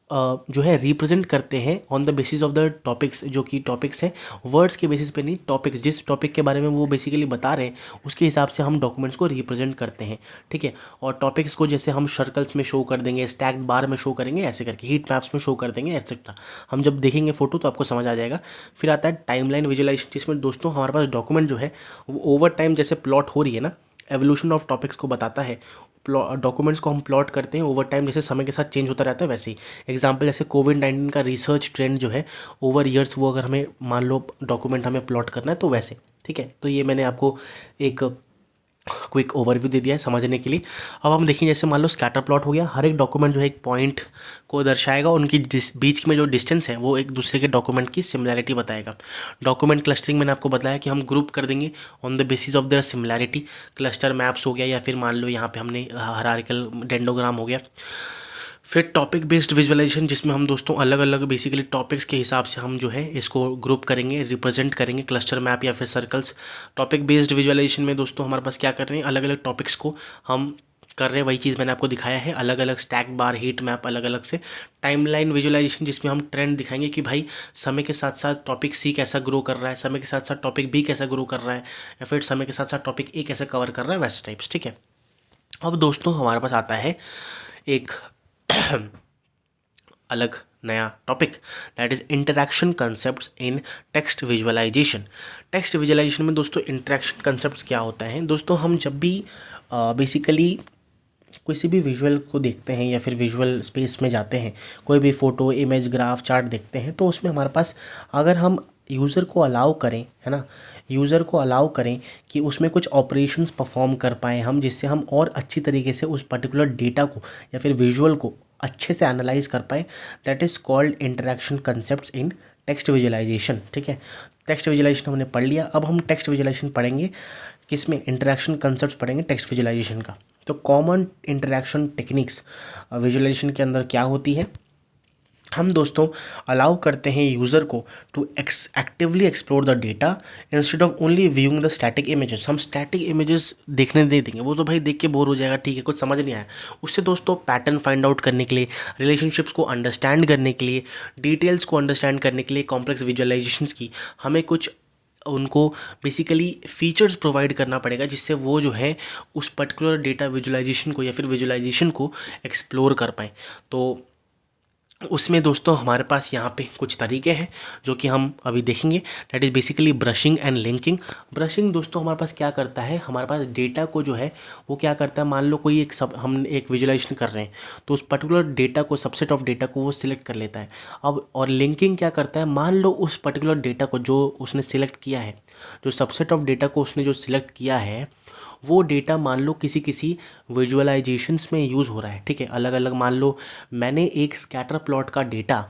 जो है रिप्रेजेंट करते हैं on the basis of the topics, जो कि टॉपिक्स हैं वर्ड्स के बेसिस पे नहीं, टॉपिक्स, जिस टॉपिक के बारे में वो बेसिकली बता रहे हैं उसके हिसाब से हम डॉक्यूमेंट्स को रिप्रेजेंट करते हैं, ठीक है। और टॉपिक्स को जैसे हम सर्कल्स में शो कर देंगे, स्टैक्ड बार में शो करेंगे, ऐसे करके हीट मैप्स में शो कर देंगे, एक्सेट्रा। हम जब देखेंगे फोटो तो आपको समझ आ जाएगा। फिर आता है टाइमलाइन विजुअलाइजेशन, जिसमें दोस्तों हमारे पास डॉक्यूमेंट जो है वो ओवर टाइम जैसे प्लॉट हो रही है ना, एवोल्यूशन ऑफ टॉपिक्स को बताता है। डॉक्यूमेंट्स को हम प्लॉट करते हैं ओवर टाइम, जैसे समय के साथ चेंज होता रहता है वैसे ही। एग्जांपल जैसे कोविड-19 का रिसर्च ट्रेंड जो है ओवर ईयर्स, वो अगर हमें मान लो डॉक्यूमेंट हमें प्लॉट करना है तो वैसे, ठीक है। तो ये मैंने आपको एक क्विक ओवरव्यू दे दिया है समझने के लिए। अब हम देखें जैसे मान लो स्कैटर प्लॉट हो गया, हर एक डॉक्यूमेंट जो है एक पॉइंट को दर्शाएगा, उनकी बीच में जो डिस्टेंस है वो एक दूसरे के डॉक्यूमेंट की सिमिलैरिटी बताएगा। डॉक्यूमेंट क्लस्टरिंग मैंने आपको बताया कि हम ग्रुप कर देंगे on the basis of their similarity. Cluster maps हो गया, या फिर मान लो यहाँ पे हमने हायरार्किकल डेंडोग्राम हो गया। फिर टॉपिक बेस्ड विजुअलाइजेशन, जिसमें हम दोस्तों अलग अलग बेसिकली टॉपिक्स के हिसाब से हम जो है इसको ग्रुप करेंगे, रिप्रेजेंट करेंगे, क्लस्टर मैप या फिर सर्कल्स। टॉपिक बेस्ड विजुअलाइजेशन में दोस्तों हमारे पास क्या कर रहे हैं, अलग अलग टॉपिक्स को हम कर रहे हैं वही चीज़ मैंने आपको दिखाया है, अलग अलग स्टैक बार, हीट मैप, अलग अलग से टाइमलाइन विजुअलाइजेशन, जिसमें हम ट्रेंड दिखाएंगे कि भाई समय के साथ साथ टॉपिक सी कैसा ग्रो कर रहा है, समय के साथ साथ टॉपिक बी कैसा ग्रो कर रहा है, या फिर समय के साथ साथ टॉपिक ए कैसे कवर कर रहा है, वैसे टाइप्स। ठीक है, अब दोस्तों हमारे पास आता है एक अलग नया topic, that is interaction concepts in text visualization. Text visualization में दोस्तों इंटरैक्शन कंसेप्ट्स क्या होता है दोस्तों, हम जब भी बेसिकली किसी भी विजुअल को देखते हैं या फिर विजुअल स्पेस में जाते हैं, कोई भी फ़ोटो, इमेज, ग्राफ, चार्ट देखते हैं, तो उसमें हमारे पास अगर हम यूज़र को अलाउ करें, है ना, यूज़र को अलाउ करें कि उसमें कुछ ऑपरेशंस परफॉर्म कर पाएँ हम, जिससे हम और अच्छी तरीके से उस पर्टिकुलर डेटा को या फिर विजुअल को अच्छे से एनालाइज कर पाए, that is called interaction concepts in text visualization. ठीक है, टेक्स्ट विजुअलाइजेशन हमने पढ़ लिया, अब हम टेक्स्ट विजुअलाइजेशन पढ़ेंगे किसमें, इंटरैक्शन कंसेप्ट्स पढ़ेंगे टेक्स्ट विजुअलाइजेशन का। तो कॉमन इंटरैक्शन टेक्निक्स विजुअलाइजेशन के अंदर क्या होती है, हम दोस्तों अलाउ करते हैं यूज़र को to actively explore the data instead of only viewing the static images. हम स्टैटिक इमेजेस देखने दे देंगे, वो तो भाई देख के बोर हो जाएगा, ठीक है, कुछ समझ नहीं आया। उससे दोस्तों पैटर्न फाइंड आउट करने के लिए, रिलेशनशिप्स को अंडरस्टैंड करने के लिए, डिटेल्स को अंडरस्टैंड करने के लिए, कॉम्प्लेक्स विजुअलाइजेशंस की हमें कुछ उनको बेसिकली फीचर्स प्रोवाइड करना पड़ेगा, जिससे वो जो है उस पर्टिकुलर डेटा विजुअलाइजेशन को या फिर विजुअलाइजेशन को एक्सप्लोर कर पाएँ। तो उसमें दोस्तों हमारे पास यहाँ पे कुछ तरीके हैं जो कि हम अभी देखेंगे, that is basically brushing and linking. Brushing दोस्तों हमारे पास क्या करता है, हमारे पास डेटा को जो है वो क्या करता है, मान लो कोई एक हम एक विजुअलाइजेशन कर रहे हैं, तो उस पर्टिकुलर डेटा को, सबसेट ऑफ डेटा को वो सिलेक्ट कर लेता है। अब और लिंकिंग क्या करता है, मान लो उस पर्टिकुलर डेटा को जो उसने सिलेक्ट किया है, जो सबसेट ऑफ डेटा को उसने जो सिलेक्ट किया है, वो डेटा मान लो किसी किसी विजुअलाइजेशंस में यूज़ हो रहा है। ठीक है, अलग अलग, मान लो मैंने एक स्कैटर प्लॉट का डेटा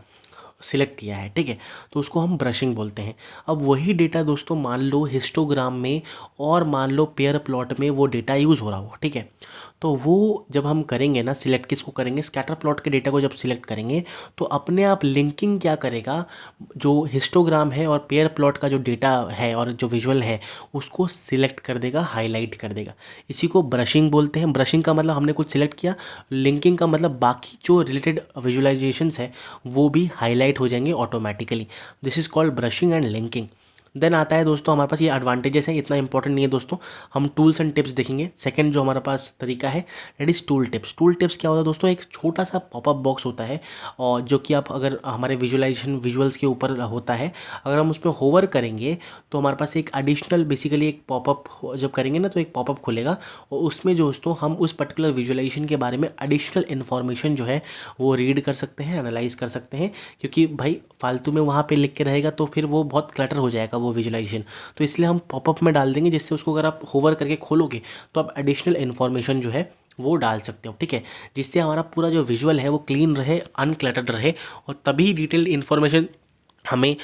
सिलेक्ट किया है, ठीक है, तो उसको हम ब्रशिंग बोलते हैं। अब वही डेटा दोस्तों मान लो हिस्टोग्राम में और मान लो पेयर प्लॉट में वो डेटा यूज़ हो रहा हो, ठीक है, तो वो जब हम करेंगे ना सिलेक्ट, किसको करेंगे, स्कैटर प्लॉट के डेटा को जब सिलेक्ट करेंगे, तो अपने आप लिंकिंग क्या करेगा, जो हिस्टोग्राम है और पेयर प्लॉट का जो डेटा है और जो विजुअल है उसको सिलेक्ट कर देगा, हाईलाइट कर देगा। इसी को ब्रशिंग बोलते हैं। ब्रशिंग का मतलब हमने कुछ सिलेक्ट किया, लिंकिंग का मतलब बाकी जो रिलेटेड विजुअलाइजेशंस है वो भी हाईलाइट हो जाएंगे automatically. This is called brushing and linking. Then आता है दोस्तों हमारे पास ये एडवांटेजेस हैं, इतना इंपॉर्टेंट नहीं है दोस्तों, हम टूल्स एंड टिप्स देखेंगे। सेकंड जो हमारे पास तरीका है that is tool tips. Tool tips क्या होता है दोस्तों, एक छोटा सा पॉपअप बॉक्स होता है और जो कि आप अगर हमारे विजुअलाइजेशन विजुअल्स के ऊपर होता है, अगर हम उसमें होवर करेंगे तो हमारे पास एक एडिशनल बेसिकली एक पॉपअप जब करेंगे ना तो एक पॉपअप खुलेगा और उसमें जो दोस्तों हम उस पर्टिकुलर विजुअलाइजेशन के बारे में एडिशनल इन्फॉर्मेशन जो है वो रीड कर सकते हैं, एनालाइज कर सकते हैं, क्योंकि भाई फालतू में वहाँ पे लिख के रहेगा तो फिर वो बहुत क्लटर हो जाएगा वो विजुअलाइजेशन। तो इसलिए हम पॉपअप में डाल देंगे, जिससे उसको अगर आप होवर करके खोलोगे तो आप एडिशनल इन्फॉर्मेशन जो है वो डाल सकते हो, ठीक है, जिससे हमारा पूरा जो विजुअल है वो क्लीन रहे, अनक्लटर्ड रहे और तभी डिटेल्ड इन्फॉर्मेशन हमें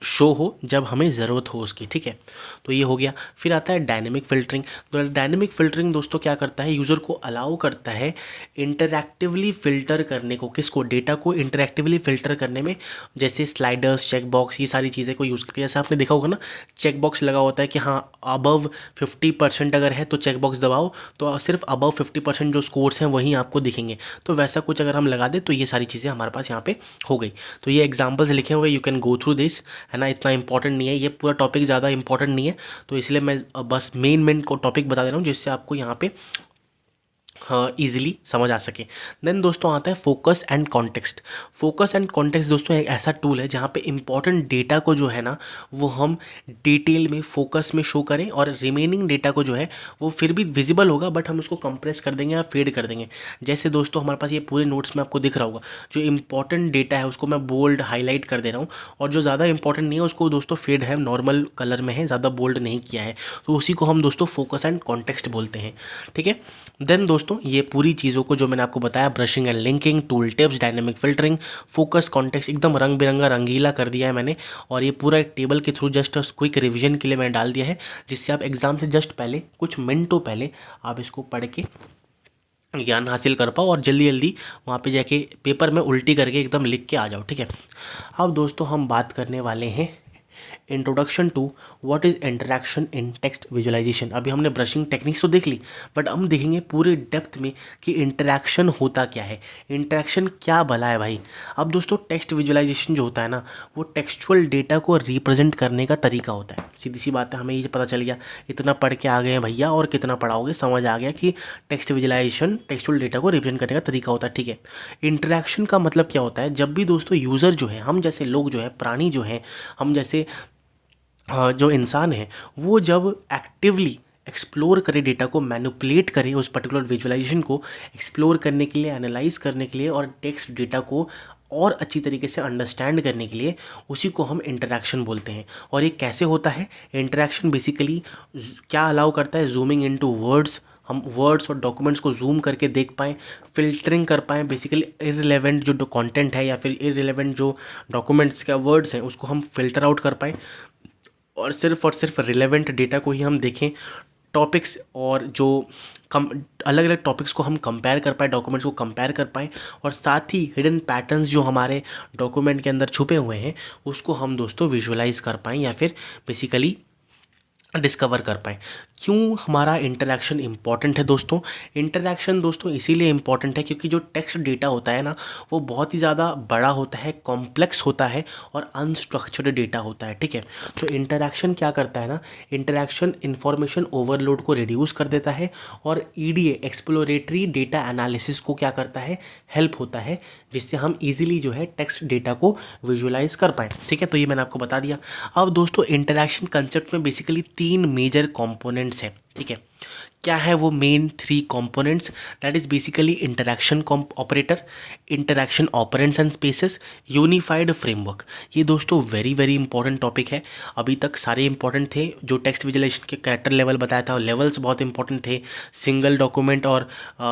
शो हो जब हमें ज़रूरत हो उसकी, ठीक है। तो ये हो गया। फिर आता है डायनेमिक फ़िल्टरिंग। तो डायनेमिक फ़िल्टरिंग दोस्तों क्या करता है, यूज़र को अलाउ करता है इंटरैक्टिवली फ़िल्टर करने को, किसको, डेटा को इंटरैक्टिवली फ़िल्टर करने में, जैसे स्लाइडर्स, चेक बॉक्स, ये सारी चीज़ें को यूज़ करके। जैसे आपने देखा होगा ना, चेक बॉक्स लगा होता है कि हाँ अबव 50% अगर है तो चेक बॉक्स दबाओ, तो सिर्फ अबव 50% जो स्कोर्स हैं वहीं आपको दिखेंगे। तो वैसा कुछ अगर हम लगा दें तो ये सारी चीज़ें हमारे पास यहाँ पे हो गई। तो ये एग्जाम्पल्स लिखे हुए, you can go through this, है ना, इतना इंपॉर्टेंट नहीं है, ये पूरा टॉपिक ज़्यादा इंपॉर्टेंट नहीं है, तो इसलिए मैं बस मेन को टॉपिक बता दे रहा हूँ जिससे आपको यहाँ पे हाँ ईजिली समझ आ सके। देन दोस्तों आता है focus and context. Focus and context दोस्तों एक ऐसा टूल है जहाँ पे इंपॉर्टेंट डेटा को जो है ना वो हम डिटेल में फोकस में शो करें और रिमेनिंग डेटा को जो है वो फिर भी विजिबल होगा बट हम उसको कंप्रेस कर देंगे या फेड कर देंगे। जैसे दोस्तों हमारे पास ये पूरे नोट्स में आपको दिख रहा होगा, जो इंपॉर्टेंट डेटा है उसको मैं बोल्ड हाईलाइट कर दे रहा हूँ और जो ज़्यादा इंपॉर्टेंट नहीं है उसको दोस्तों फेड है, नॉर्मल कलर में है, ज़्यादा बोल्ड नहीं किया है, तो उसी को हम दोस्तों फोकस एंड कॉन्टेक्स्ट बोलते हैं, ठीक है। देन दोस्तों ये पूरी चीज़ों को जो मैंने आपको बताया, brushing and linking, tool tips, dynamic filtering, focus, context, एकदम रंग बिरंगा रंगीला कर दिया है मैंने। और ये पूरा एक टेबल के थ्रू जस्ट क्विक रिवीजन के लिए मैंने डाल दिया है, जिससे आप एग्जाम से जस्ट पहले कुछ मिनटों पहले आप इसको पढ़ के ज्ञान हासिल कर पाओ और जल्दी जल्दी वहाँ पे जाके पेपर में उल्टी करके एकदम लिख के आ जाओ, ठीक है। अब दोस्तों हम बात करने वाले हैं introduction to what is interaction in text visualization. अभी हमने ब्रशिंग टेक्निक्स तो देख ली, बट हम देखेंगे पूरे डेप्थ में कि इंटरेक्शन होता क्या है, इंटरेक्शन क्या भला है भाई। अब दोस्तों टेक्स्ट विजुअलाइजेशन जो होता है ना, वो टेक्सचुअल डेटा को रिप्रेजेंट करने का तरीका होता है। सीधी सी बात है, हमें ये पता चल गया, इतना पढ़ के आ गए हैं भैया, और कितना पढ़ाओगे, समझ आ गया कि टेक्स्ट विजुअलाइजेशन टेक्सचुअल डेटा को रिप्रेजेंट करने का तरीका होता है। ठीक है, इंटरेक्शन का मतलब क्या होता है, जब भी दोस्तों यूज़र जो है, हम जैसे लोग जो है, प्राणी जो हैं, हम जैसे जो इंसान है, वो जब एक्टिवली एक्सप्लोर करे डेटा को, मैनिपुलेट करे उस पर्टिकुलर विजुअलाइजेशन को एक्सप्लोर करने के लिए, एनालाइज करने के लिए, और टेक्स्ट डेटा को और अच्छी तरीके से अंडरस्टैंड करने के लिए, उसी को हम इंटरेक्शन बोलते हैं। और ये कैसे होता है इंटरेक्शन? बेसिकली क्या अलाउ करता है, जूमिंग इनटू वर्ड्स, हम वर्ड्स और डॉक्यूमेंट्स को जूम करके देख पाएँ, फिल्टरिंग कर पाएँ, बेसिकली इररिलेवेंट जो कंटेंट है या फिर इररिलेवेंट जो डॉक्यूमेंट्स का वर्ड्स हैं उसको हम फिल्टर आउट कर पाएँ, और सिर्फ रिलेवेंट डेटा को ही हम देखें। टॉपिक्स और जो कम अलग अलग टॉपिक्स को हम कंपेयर कर पाए, डॉक्यूमेंट्स को कंपेयर कर पाएँ, और साथ ही हिडन पैटर्न्स जो हमारे डॉक्यूमेंट के अंदर छुपे हुए हैं उसको हम दोस्तों विजुअलाइज कर पाएँ या फिर बेसिकली डिस्कवर कर पाएँ। क्यों हमारा इंटरेक्शन इम्पॉर्टेंट है दोस्तों? इंटरेक्शन दोस्तों इसीलिए इम्पॉर्टेंट है क्योंकि जो टेक्स्ट डेटा होता है ना, वो बहुत ही ज़्यादा बड़ा होता है, कॉम्प्लेक्स होता है और अनस्ट्रक्चर्ड डेटा होता है। ठीक है, तो इंटरेक्शन क्या करता है ना, इंटरेक्शन इंफॉर्मेशन ओवरलोड को रिड्यूस कर देता है, और ईडीए एक्सप्लोरेटरी डेटा एनालिसिस को क्या करता है, हेल्प होता है, जिससे हम ईजिली जो है टेक्स्ट डेटा को विजुअलाइज कर पाएँ। ठीक है, तो ये मैंने आपको बता दिया। अब दोस्तों इंटरेक्शन कंसेप्ट में बेसिकली 3 मेजर कंपोनेंट्स हैं। ठीक है, क्या है वो main 3 components? That is basically interaction operator, interaction operands and spaces, unified framework. ये दोस्तों वेरी वेरी इंपॉर्टेंट टॉपिक है। अभी तक सारे इंपॉर्टेंट थे, जो टेक्स्ट विजुअलाइजेशन के कैरेक्टर लेवल बताया था, लेवल्स बहुत इंपॉर्टेंट थे, सिंगल डॉक्यूमेंट और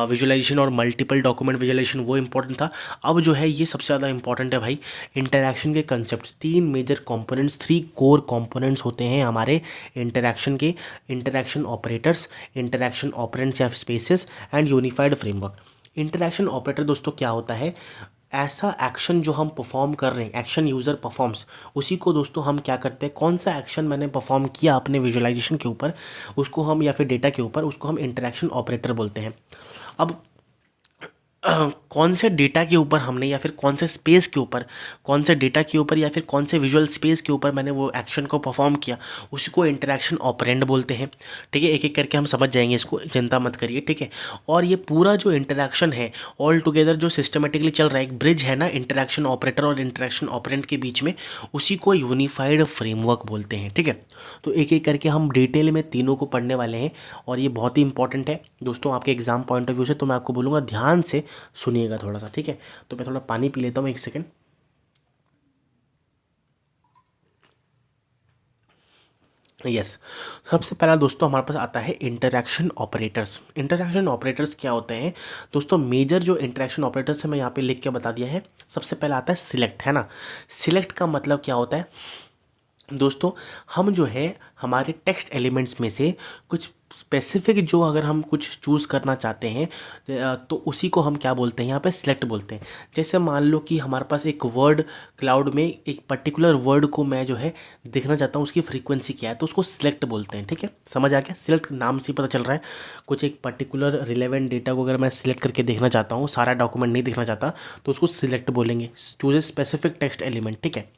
विजुअलाइजेशन और मल्टीपल डॉक्यूमेंट विजुअलाइजेशन वो इंपॉर्टेंट था। अब जो है ये सबसे ज़्यादा इंपॉर्टेंट है भाई, इंटरेक्शन के concept. 3 major components, 3 core components होते हैं हमारे इंटरेक्शन के, इंटरेक्शन ऑपरेटर्स, इंटरेक्शन ऑपरेंट्स या spaces, and unified framework. Interaction operator दोस्तों क्या होता है, ऐसा एक्शन जो हम परफॉर्म कर रहे हैं, एक्शन यूज़र परफॉर्म्स, उसी को दोस्तों हम क्या करते हैं, कौन सा एक्शन मैंने परफॉर्म किया अपने विजुअलाइजेशन के ऊपर, उसको हम या फिर डेटा के ऊपर, उसको हम इंटरेक्शन ऑपरेटर बोलते हैं। अब कौन से डेटा के ऊपर हमने या फिर कौन से स्पेस के ऊपर, कौन से डेटा के ऊपर या फिर कौन से विजुअल स्पेस के ऊपर मैंने वो एक्शन को परफॉर्म किया, उसी को इंटरेक्शन ऑपरेंड बोलते हैं। ठीक है, एक एक करके हम समझ जाएंगे, इसको चिंता मत करिए। ठीक है, और ये पूरा जो इंटरेक्शन है ऑल टुगेदर जो सिस्टमेटिकली चल रहा है, एक ब्रिज है ना इंटरेक्शन ऑपरेटर और इंटरेक्शन ऑपरेंट के बीच में, उसी को यूनिफाइड फ्रेमवर्क बोलते हैं। ठीक है, तो एक एक करके हम डिटेल में तीनों को पढ़ने वाले हैं, और ये बहुत ही इंपॉर्टेंट है दोस्तों आपके एग्जाम पॉइंट ऑफ व्यू से। तो मैं आपको बोलूँगा ध्यान से सुनिएगा थोड़ा सा। ठीक है, तो मैं थोड़ा पानी पी लेता हूँ, 1 सेकेंड। यस, सबसे पहला दोस्तों हमारे पास आता है इंटरेक्शन ऑपरेटर्स। इंटरेक्शन ऑपरेटर्स क्या होते हैं दोस्तों? मेजर जो इंटरेक्शन ऑपरेटर्स है मैं यहाँ पे लिख के बता दिया है। सबसे पहला आता है सिलेक्ट, है ना। सिलेक्ट का मतलब क्या होता है दोस्तों, हम जो है हमारे टेक्स्ट एलिमेंट्स में से कुछ स्पेसिफिक जो अगर हम कुछ चूज़ करना चाहते हैं तो उसी को हम क्या बोलते हैं, यहाँ पे सिलेक्ट बोलते हैं। जैसे मान लो कि हमारे पास एक वर्ड क्लाउड में एक पर्टिकुलर वर्ड को मैं जो है देखना चाहता हूँ, उसकी फ्रीक्वेंसी क्या है, तो उसको सिलेक्ट बोलते हैं। ठीक है, समझ आ गया? सिलेक्ट नाम से पता चल रहा है, कुछ एक पर्टिकुलर रिलेवेंट डेटा को अगर मैं सिलेक्ट करके देखना चाहता हूँ, सारा डॉक्यूमेंट नहीं देखना चाहता, तो उसको सिलेक्ट बोलेंगे, choose a specific text element. ठीक है,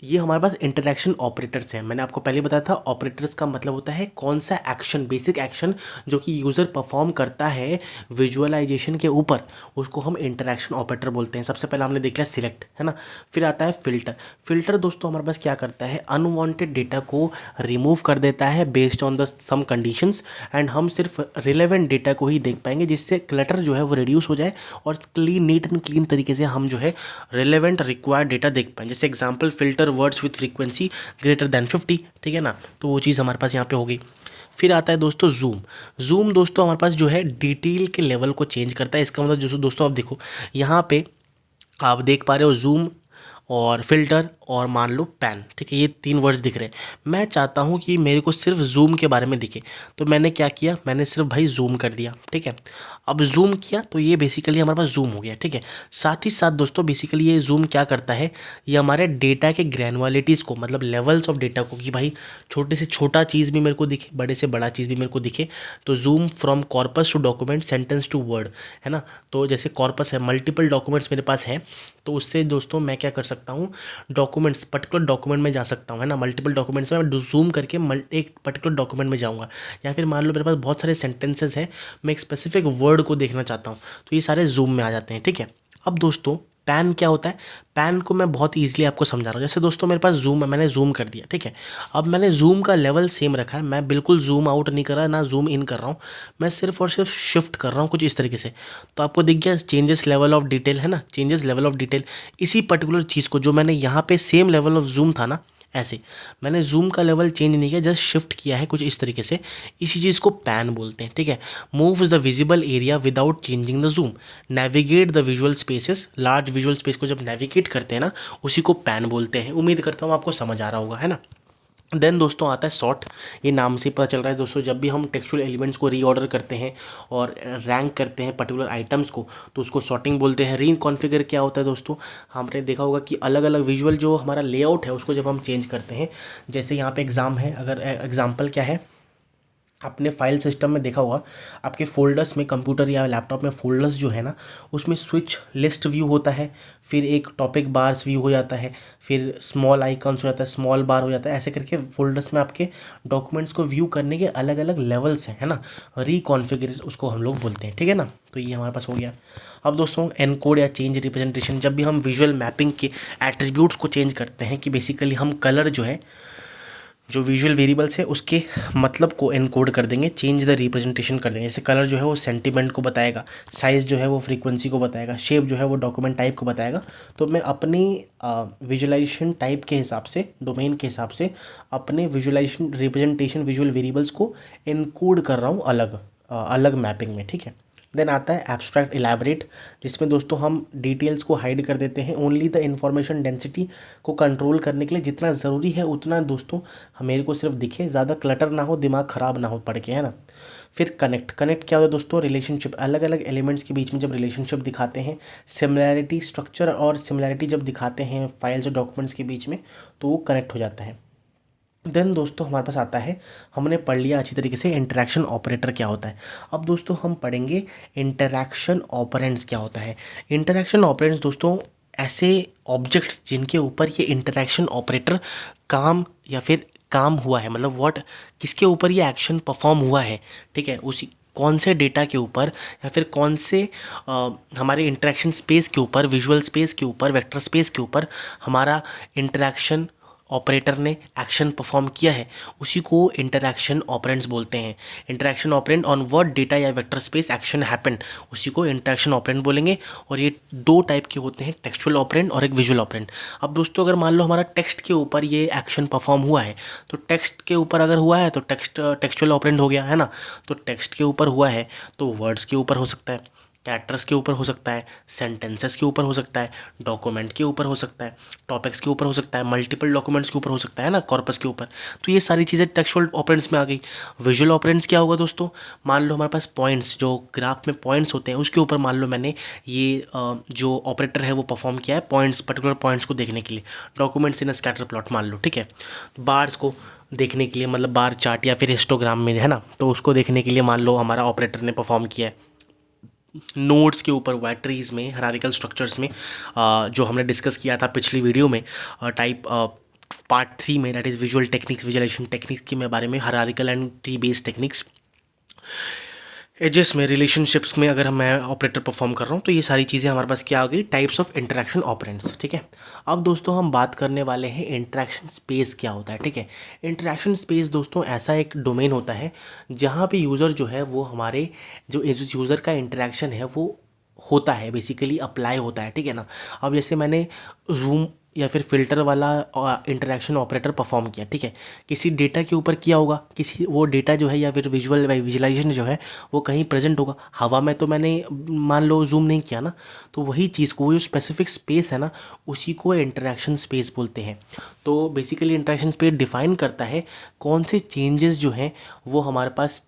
ये हमारे पास इंटरेक्शन ऑपरेटर्स हैं। मैंने आपको पहले बताया था, ऑपरेटर्स का मतलब होता है कौन सा एक्शन, बेसिक एक्शन जो कि यूज़र परफॉर्म करता है विजुअलाइजेशन के ऊपर, उसको हम इंटरेक्शन ऑपरेटर बोलते हैं। सबसे पहले हमने देख लिया सिलेक्ट, है ना। फिर आता है फ़िल्टर। फ़िल्टर दोस्तों हमारे पास क्या करता है, अनवांटेड डेटा को रिमूव कर देता है based on the some conditions, and हम सिर्फ रिलेवेंट डेटा को ही देख पाएंगे, जिससे क्लटर जो है वो रिड्यूस हो जाए और क्लीन, नीट एंड क्लीन तरीके से हम जो है रिलेवेंट रिक्वायर्ड डेटा देख पाएँ। जैसे example, filter words with frequency greater than 50। ठीक है ना, तो वो चीज़ हमारे पास यहाँ पे हो गई। फिर आता है दोस्तों जूम। जूम दोस्तों हमारे पास जो है डिटेल के लेवल को चेंज करता है। इसका मतलब दोस्तों आप देखो यहाँ पे आप देख पा रहे हो जूम और फिल्टर और मान लो पैन, ठीक है, ये 3 वर्ड्स दिख रहे हैं। मैं चाहता हूँ कि मेरे को सिर्फ जूम के बारे में दिखे, तो मैंने क्या किया, मैंने सिर्फ भाई जूम कर दिया, ठीक है। अब जूम किया तो ये बेसिकली हमारे पास जूम हो गया, ठीक है। साथ ही साथ दोस्तों बेसिकली ये जूम क्या करता है, ये हमारे डेटा के ग्रैनुअलिटीज़ को, मतलब लेवल्स ऑफ डेटा को, कि भाई छोटे से छोटा चीज़ भी मेरे को दिखे, बड़े से बड़ा चीज़ भी मेरे को दिखे, तो zoom from corpus to document, sentence to word, है ना। तो जैसे कॉर्पस है, मल्टीपल डॉक्यूमेंट्स मेरे पास हैं, तो उससे दोस्तों मैं क्या कर सकता हूँ, डॉक्यूमेंट्स, पर्टिकुलर डॉक्यूमेंट में जा सकता हूँ, है ना। मल्टीपल डॉक्यूमेंट्स में मैं जूम करके एक पर्टिकुलर डॉक्यूमेंट में जाऊँगा, या फिर मान लो मेरे पास बहुत सारे सेंटेंसेस हैं, मैं एक स्पेसिफिक वर्ड को देखना चाहता हूँ, तो ये सारे जूम में आ जाते हैं, ठीक है। अब दोस्तों पैन क्या होता है, पैन को मैं बहुत ईजिली आपको समझा रहा हूँ। जैसे दोस्तों मेरे पास जूम है, मैंने जूम कर दिया, ठीक है। अब मैंने जूम का लेवल सेम रखा है, मैं बिल्कुल जूम आउट नहीं कर रहा, ना जूम इन कर रहा हूँ, मैं सिर्फ और सिर्फ शिफ्ट कर रहा हूँ कुछ इस तरीके से। तो आपको दिख गया चेंजेस लेवल ऑफ डिटेल, है ना, चेंजेस लेवल ऑफ डिटेल। इसी पर्टिकुलर चीज़ को जो मैंने यहाँ पे सेम लेवल ऑफ जूम था ना, ऐसे मैंने जूम का लेवल चेंज नहीं किया, जस्ट शिफ्ट किया है कुछ इस तरीके से। इसी चीज़ को पैन बोलते हैं, ठीक है। Move is the visible area without changing the zoom, navigate the visual spaces, large visual space को जब नेविगेट करते हैं ना, उसी को पैन बोलते हैं। उम्मीद करता हूँ आपको समझ आ रहा होगा, है ना। देन दोस्तों आता है सॉर्ट। ये नाम से पता चल रहा है दोस्तों, जब भी हम टेक्सचुअल एलिमेंट्स को रीऑर्डर करते हैं और रैंक करते हैं पर्टिकुलर आइटम्स को, तो उसको सॉर्टिंग बोलते हैं। रीकॉन्फिगर क्या होता है दोस्तों, हमने देखा होगा कि अलग अलग विजुअल जो हमारा लेआउट है उसको जब हम चेंज करते हैं, जैसे यहाँ पे एग्जाम है, अगर एग्जाम्पल क्या है, अपने फाइल सिस्टम में देखा होगा, आपके फोल्डर्स में, कंप्यूटर या लैपटॉप में फोल्डर्स जो है ना, उसमें स्विच लिस्ट व्यू होता है, फिर एक टॉपिक बार्स व्यू हो जाता है, फिर स्मॉल आइकन्स हो जाता है, स्मॉल बार हो जाता है, ऐसे करके फोल्डर्स में आपके डॉक्यूमेंट्स को व्यू करने के अलग अलग लेवल्स हैं, है ना। रीकॉन्फिगर उसको हम लोग बोलते हैं, ठीक है ना। तो ये हमारे पास हो गया। अब दोस्तों एनकोड या चेंज रिप्रेजेंटेशन, जब भी हम विजुअल मैपिंग के एट्रीब्यूट्स को चेंज करते हैं, कि बेसिकली हम कलर जो है, जो विजुअल वेरिएबल्स है उसके मतलब को एनकोड कर देंगे, चेंज द रिप्रेजेंटेशन कर देंगे। जैसे कलर जो है वो सेंटीमेंट को बताएगा, साइज़ जो है वो फ्रीक्वेंसी को बताएगा, शेप जो है वो डॉक्यूमेंट टाइप को बताएगा। तो मैं अपनी विजुअलाइजेशन टाइप के हिसाब से, डोमेन के हिसाब से अपने विजुअलाइजेशन रिप्रेजेंटेशन विजुअल वेरिएबल्स को एनकोड कर रहा हूँ अलग अलग मैपिंग में, ठीक है। देन आता है एब्स्ट्रैक्ट इलैबोरेट, जिसमें दोस्तों हम डिटेल्स को हाइड कर देते हैं, ओनली द इन्फॉर्मेशन डेंसिटी को कंट्रोल करने के लिए जितना ज़रूरी है उतना दोस्तों मेरे को सिर्फ दिखे, ज़्यादा क्लटर ना हो, दिमाग ख़राब ना हो पढ़ के, है ना। फिर कनेक्ट, कनेक्ट क्या होता है दोस्तों, रिलेशनशिप, अलग अलग एलिमेंट्स के बीच में जब रिलेशनशिप दिखाते हैं, सिमिलैरिटी, स्ट्रक्चर और सिमिलैरिटी जब दिखाते हैं फाइल्स और डॉक्यूमेंट्स के बीच में, तो वो कनेक्ट हो जाता है। देन दोस्तों हमारे पास आता है, हमने पढ़ लिया अच्छी तरीके से इंटरैक्शन ऑपरेटर क्या होता है। अब दोस्तों हम पढ़ेंगे इंटरैक्शन ऑपरेंड्स क्या होता है। इंटरैक्शन ऑपरेंड्स दोस्तों ऐसे ऑब्जेक्ट्स जिनके ऊपर ये इंटरैक्शन ऑपरेटर काम या फिर काम हुआ है, मतलब व्हाट, किसके ऊपर ये एक्शन परफॉर्म हुआ है, ठीक है, उसी कौन से डेटा के ऊपर, या फिर कौन से हमारे इंटरेक्शन स्पेस के ऊपर, विजुअल स्पेस के ऊपर, वेक्टर स्पेस के ऊपर हमारा इंटरैक्शन ऑपरेटर ने एक्शन परफॉर्म किया है, उसी को इंटरैक्शन ऑपरेंड्स बोलते हैं। Interaction operand on what data या वेक्टर स्पेस एक्शन हैपेंड, उसी को इंटरैक्शन ऑपरेंड बोलेंगे। और ये दो टाइप के होते हैं, टेक्सचुअल ऑपरेंड और एक विजुअल ऑपरेंड। अब दोस्तों अगर मान लो हमारा टेक्स्ट के ऊपर ये एक्शन परफॉर्म हुआ है, तो टेक्स्ट के ऊपर अगर हुआ है तो टेक्सचुअल ऑपरेंड हो गया, है ना। तो टेक्स्ट के ऊपर हुआ है तो वर्ड्स के ऊपर हो सकता है, कैरेक्टर्स के ऊपर हो सकता है, सेंटेंसेस के ऊपर हो सकता है, डॉक्यूमेंट के ऊपर हो सकता है, टॉपिक्स के ऊपर हो सकता है, मल्टीपल डॉक्यूमेंट्स के ऊपर हो सकता है ना, कॉर्पस के ऊपर। तो ये सारी चीज़ें टेक्सचुअल ऑपरेंड्स में आ गई। विजुअल ऑपरेंड्स क्या होगा दोस्तों, मान लो हमारे पास पॉइंट्स, जो ग्राफ में पॉइंट्स होते हैं उसके ऊपर मान लो मैंने ये जो ऑपरेटर है वो परफॉर्म किया है पॉइंट्स, पर्टिकुलर पॉइंट्स को देखने के लिए, documents in a scatter plot मान लो, ठीक है। बार्स को देखने के लिए, मतलब बार चार्ट या फिर हिस्टोग्राम में, है ना, तो उसको देखने के लिए मान लो हमारा ऑपरेटर ने परफॉर्म किया है। नोड्स के ऊपर हुआ है, ट्रीज़ में, हायरार्किकल स्ट्रक्चर्स में, जो हमने डिस्कस किया था पिछली वीडियो में, टाइप पार्ट 3 में, that is visual techniques, visualization techniques के बारे में, hierarchical and tree based techniques. Edges में, रिलेशनशिप्स में अगर मैं ऑपरेटर परफॉर्म कर रहा हूँ, तो ये सारी चीज़ें हमारे पास क्या आ गई, टाइप्स ऑफ इंटरैक्शन ऑपरेंड्स, ठीक है। अब दोस्तों हम बात करने वाले हैं इंटरैक्शन स्पेस क्या होता है, ठीक है। इंटरैक्शन स्पेस दोस्तों ऐसा एक डोमेन होता है जहाँ पे यूज़र जो है वो हमारे जो यूज़र का इंटरैक्शन है वो होता है, बेसिकली अप्लाई होता है, ठीक है ना। अब जैसे मैंने जूम या फिर फिल्टर वाला इंटरेक्शन ऑपरेटर परफॉर्म किया, ठीक है, किसी डेटा के ऊपर किया होगा, किसी वो डेटा जो है या फिर विजुअलाइजेशन जो है वो कहीं प्रेजेंट होगा। हवा में तो मैंने मान लो जूम नहीं किया ना, तो वही चीज़ को, वो जो स्पेसिफिक स्पेस है ना, उसी को इंटरेक्शन स्पेस बोलते हैं। तो बेसिकली इंटरेक्शन स्पेस डिफाइन करता है कौन से चेंजेस जो हैं वो हमारे पास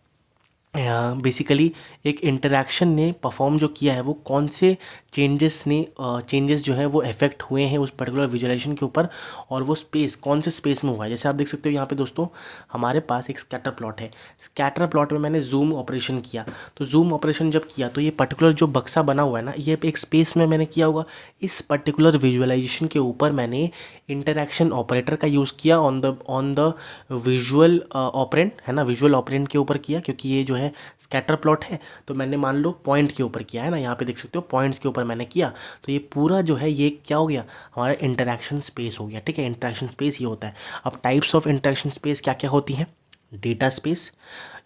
बेसिकली एक इंटरेक्शन ने परफॉर्म जो किया है वो कौन से चेंजेस जो है वो इफेक्ट हुए हैं उस पर्टिकुलर विजुअलाइजेशन के ऊपर, और वो स्पेस कौन से स्पेस में हुआ है। जैसे आप देख सकते हो यहाँ पे दोस्तों हमारे पास एक स्कैटर प्लॉट है। स्कैटर प्लॉट में मैंने जूम ऑपरेशन किया, तो जूम ऑपरेशन जब किया तो ये पर्टिकुलर जो बक्सा बना हुआ है ना, ये एक स्पेस में मैंने किया होगा। इस पर्टिकुलर विजुअलाइजेशन के ऊपर मैंने इंटरेक्शन ऑपरेटर का यूज़ किया ऑन द विजुअल ऑपरेंड, है ना, विजुअल ऑपरेंड के ऊपर किया, क्योंकि ये जो है स्कैटर प्लॉट है। तो मैंने मान लो पॉइंट के ऊपर किया है ना, यहाँ पे देख सकते हो पॉइंट्स के ऊपर मैंने किया, तो ये पूरा जो है ये क्या हो गया, हमारा इंटरेक्शन स्पेस हो गया, ठीक है। इंटरेक्शन स्पेस ये होता है। अब टाइप्स ऑफ इंटरेक्शन स्पेस क्या क्या होती हैं। डेटा स्पेस,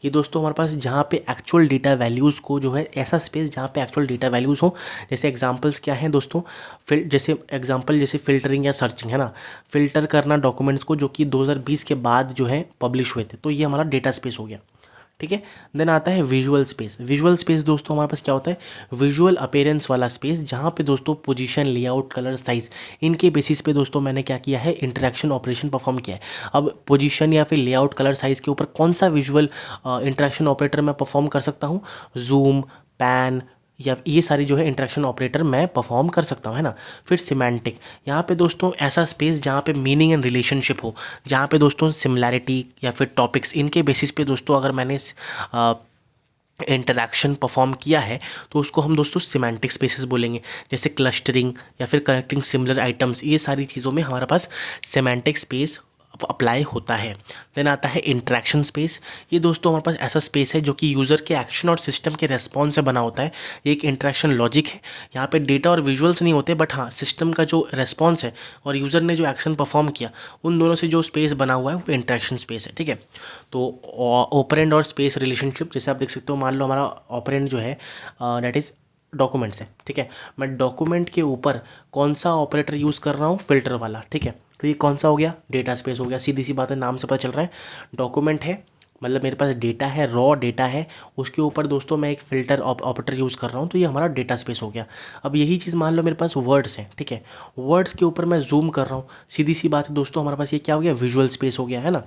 ये दोस्तों हमारे पास जहाँ पे एक्चुअल डेटा वैल्यूज़ को जो है, ऐसा स्पेस जहाँ पे एक्चुअल डेटा वैल्यूज़ हो। जैसे एग्जांपल्स क्या हैं दोस्तों, जैसे एग्जांपल जैसे फ़िल्टरिंग या सर्चिंग, है ना, फ़िल्टर करना डॉक्यूमेंट्स को जो कि 2020 के बाद जो है पब्लिश हुए थे, तो ये हमारा डेटा स्पेस हो गया, ठीक है। देन आता है विजुअल स्पेस। विजुअल स्पेस दोस्तों हमारे पास क्या होता है, विजुअल अपीयरेंस वाला स्पेस, जहाँ पे दोस्तों पोजीशन, लेआउट, कलर, साइज, इनके बेसिस पे दोस्तों मैंने क्या किया है, इंटरेक्शन ऑपरेशन परफॉर्म किया है। अब पोजीशन या फिर लेआउट, कलर, साइज के ऊपर कौन सा विजुअल इंटरेक्शन ऑपरेटर मैं परफॉर्म कर सकता हूँ, जूम, पैन, या ये सारी जो है इंटरेक्शन ऑपरेटर मैं परफॉर्म कर सकता हूँ, है ना। फिर सिमेंटिक, यहाँ पे दोस्तों ऐसा स्पेस जहाँ पे मीनिंग एंड रिलेशनशिप हो, जहाँ पे दोस्तों सिमिलैरिटी या फिर टॉपिक्स, इनके बेसिस पे दोस्तों अगर मैंने इंटरेक्शन परफॉर्म किया है तो उसको हम दोस्तों सिमेंटिक स्पेसेस बोलेंगे। जैसे क्लस्टरिंग या फिर कनेक्टिंग सिमिलर आइटम्स, ये सारी चीज़ों में हमारे पास सिमेंटिक स्पेस अप्लाई होता है। देन आता है इंटरेक्शन स्पेस। ये दोस्तों हमारे पास ऐसा स्पेस है जो कि यूज़र के एक्शन और सिस्टम के रेस्पॉन्स से बना होता है। ये एक इंटरेक्शन लॉजिक है। यहाँ पे डेटा और विजुअल्स नहीं होते, बट हाँ सिस्टम का जो रेस्पॉन्स है और यूज़र ने जो एक्शन परफॉर्म किया, उन दोनों से जो स्पेस बना हुआ है वो इंटरेक्शन स्पेस है, ठीक है। तो ऑपरेंड और स्पेस रिलेशनशिप, जैसे आप देख सकते हो, मान लो हमारा ऑपरेंड जो है दैट इज़ डॉक्यूमेंट्स है, ठीक है। मैं डॉक्यूमेंट के ऊपर कौन सा ऑपरेटर यूज़ कर रहा हूँ, फिल्टर वाला, ठीक है। तो ये कौन सा हो गया, डेटा स्पेस हो गया। सीधी सी बात है, नाम से पता चल रहा है, डॉक्यूमेंट है मतलब मेरे पास डेटा है, रॉ डेटा है, उसके ऊपर दोस्तों मैं एक फ़िल्टर ऑपरेटर यूज़ कर रहा हूँ, तो ये हमारा डेटा स्पेस हो गया। अब यही चीज़ मान लो मेरे पास वर्ड्स हैं, ठीक है, वर्ड्स के ऊपर मैं जूम कर रहा हूँ, सीधी सी बात है दोस्तों, हमारे पास ये क्या हो गया, विजुअल स्पेस हो गया, है ना।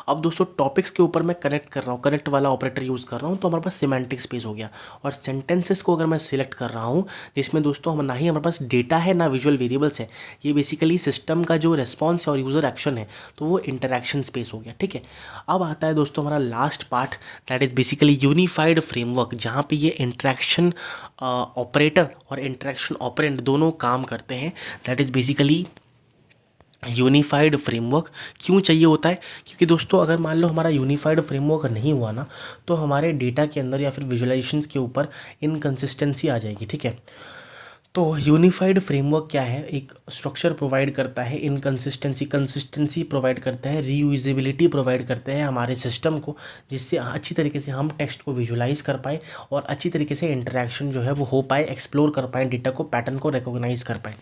अब दोस्तों टॉपिक्स के ऊपर मैं कनेक्ट कर रहा हूँ, कनेक्ट वाला ऑपरेटर यूज़ कर रहा हूँ, तो हमारे पास सिमेंटिक स्पेस हो गया। और सेंटेंसेस को अगर मैं सिलेक्ट कर रहा हूँ, जिसमें दोस्तों हम ना ही हमारे पास डेटा है ना विजुअल वेरिएबल्स है, ये बेसिकली सिस्टम का जो रेस्पॉन्स है और यूज़र एक्शन है, तो वो इंटरेक्शन स्पेस हो गया, ठीक है। अब आता है दोस्तों हमारा last part, that is basically unified framework, जहाँ पे ये इंटरेक्शन ऑपरेटर और इंटरेक्शन ऑपरेंड दोनों काम करते हैं। That is basically unified framework. क्यों चाहिए होता है, क्योंकि दोस्तों अगर मान लो हमारा यूनिफाइड फ्रेमवर्क नहीं हुआ ना, तो हमारे डेटा के अंदर या फिर विजुअलाइजेशंस के ऊपर इनकंसिस्टेंसी आ जाएगी, ठीक है। तो यूनिफाइड फ्रेमवर्क क्या है, एक स्ट्रक्चर प्रोवाइड करता है, कंसिस्टेंसी प्रोवाइड करता है, रीयूजेबिलिटी प्रोवाइड करते हैं हमारे सिस्टम को, जिससे अच्छी तरीके से हम टेक्स्ट को विजुलाइज कर पाए और अच्छी तरीके से इंटरेक्शन जो है वो हो पाए, एक्सप्लोर कर पाए, डेटा को, पैटर्न को रिकॉग्नाइज कर पाए।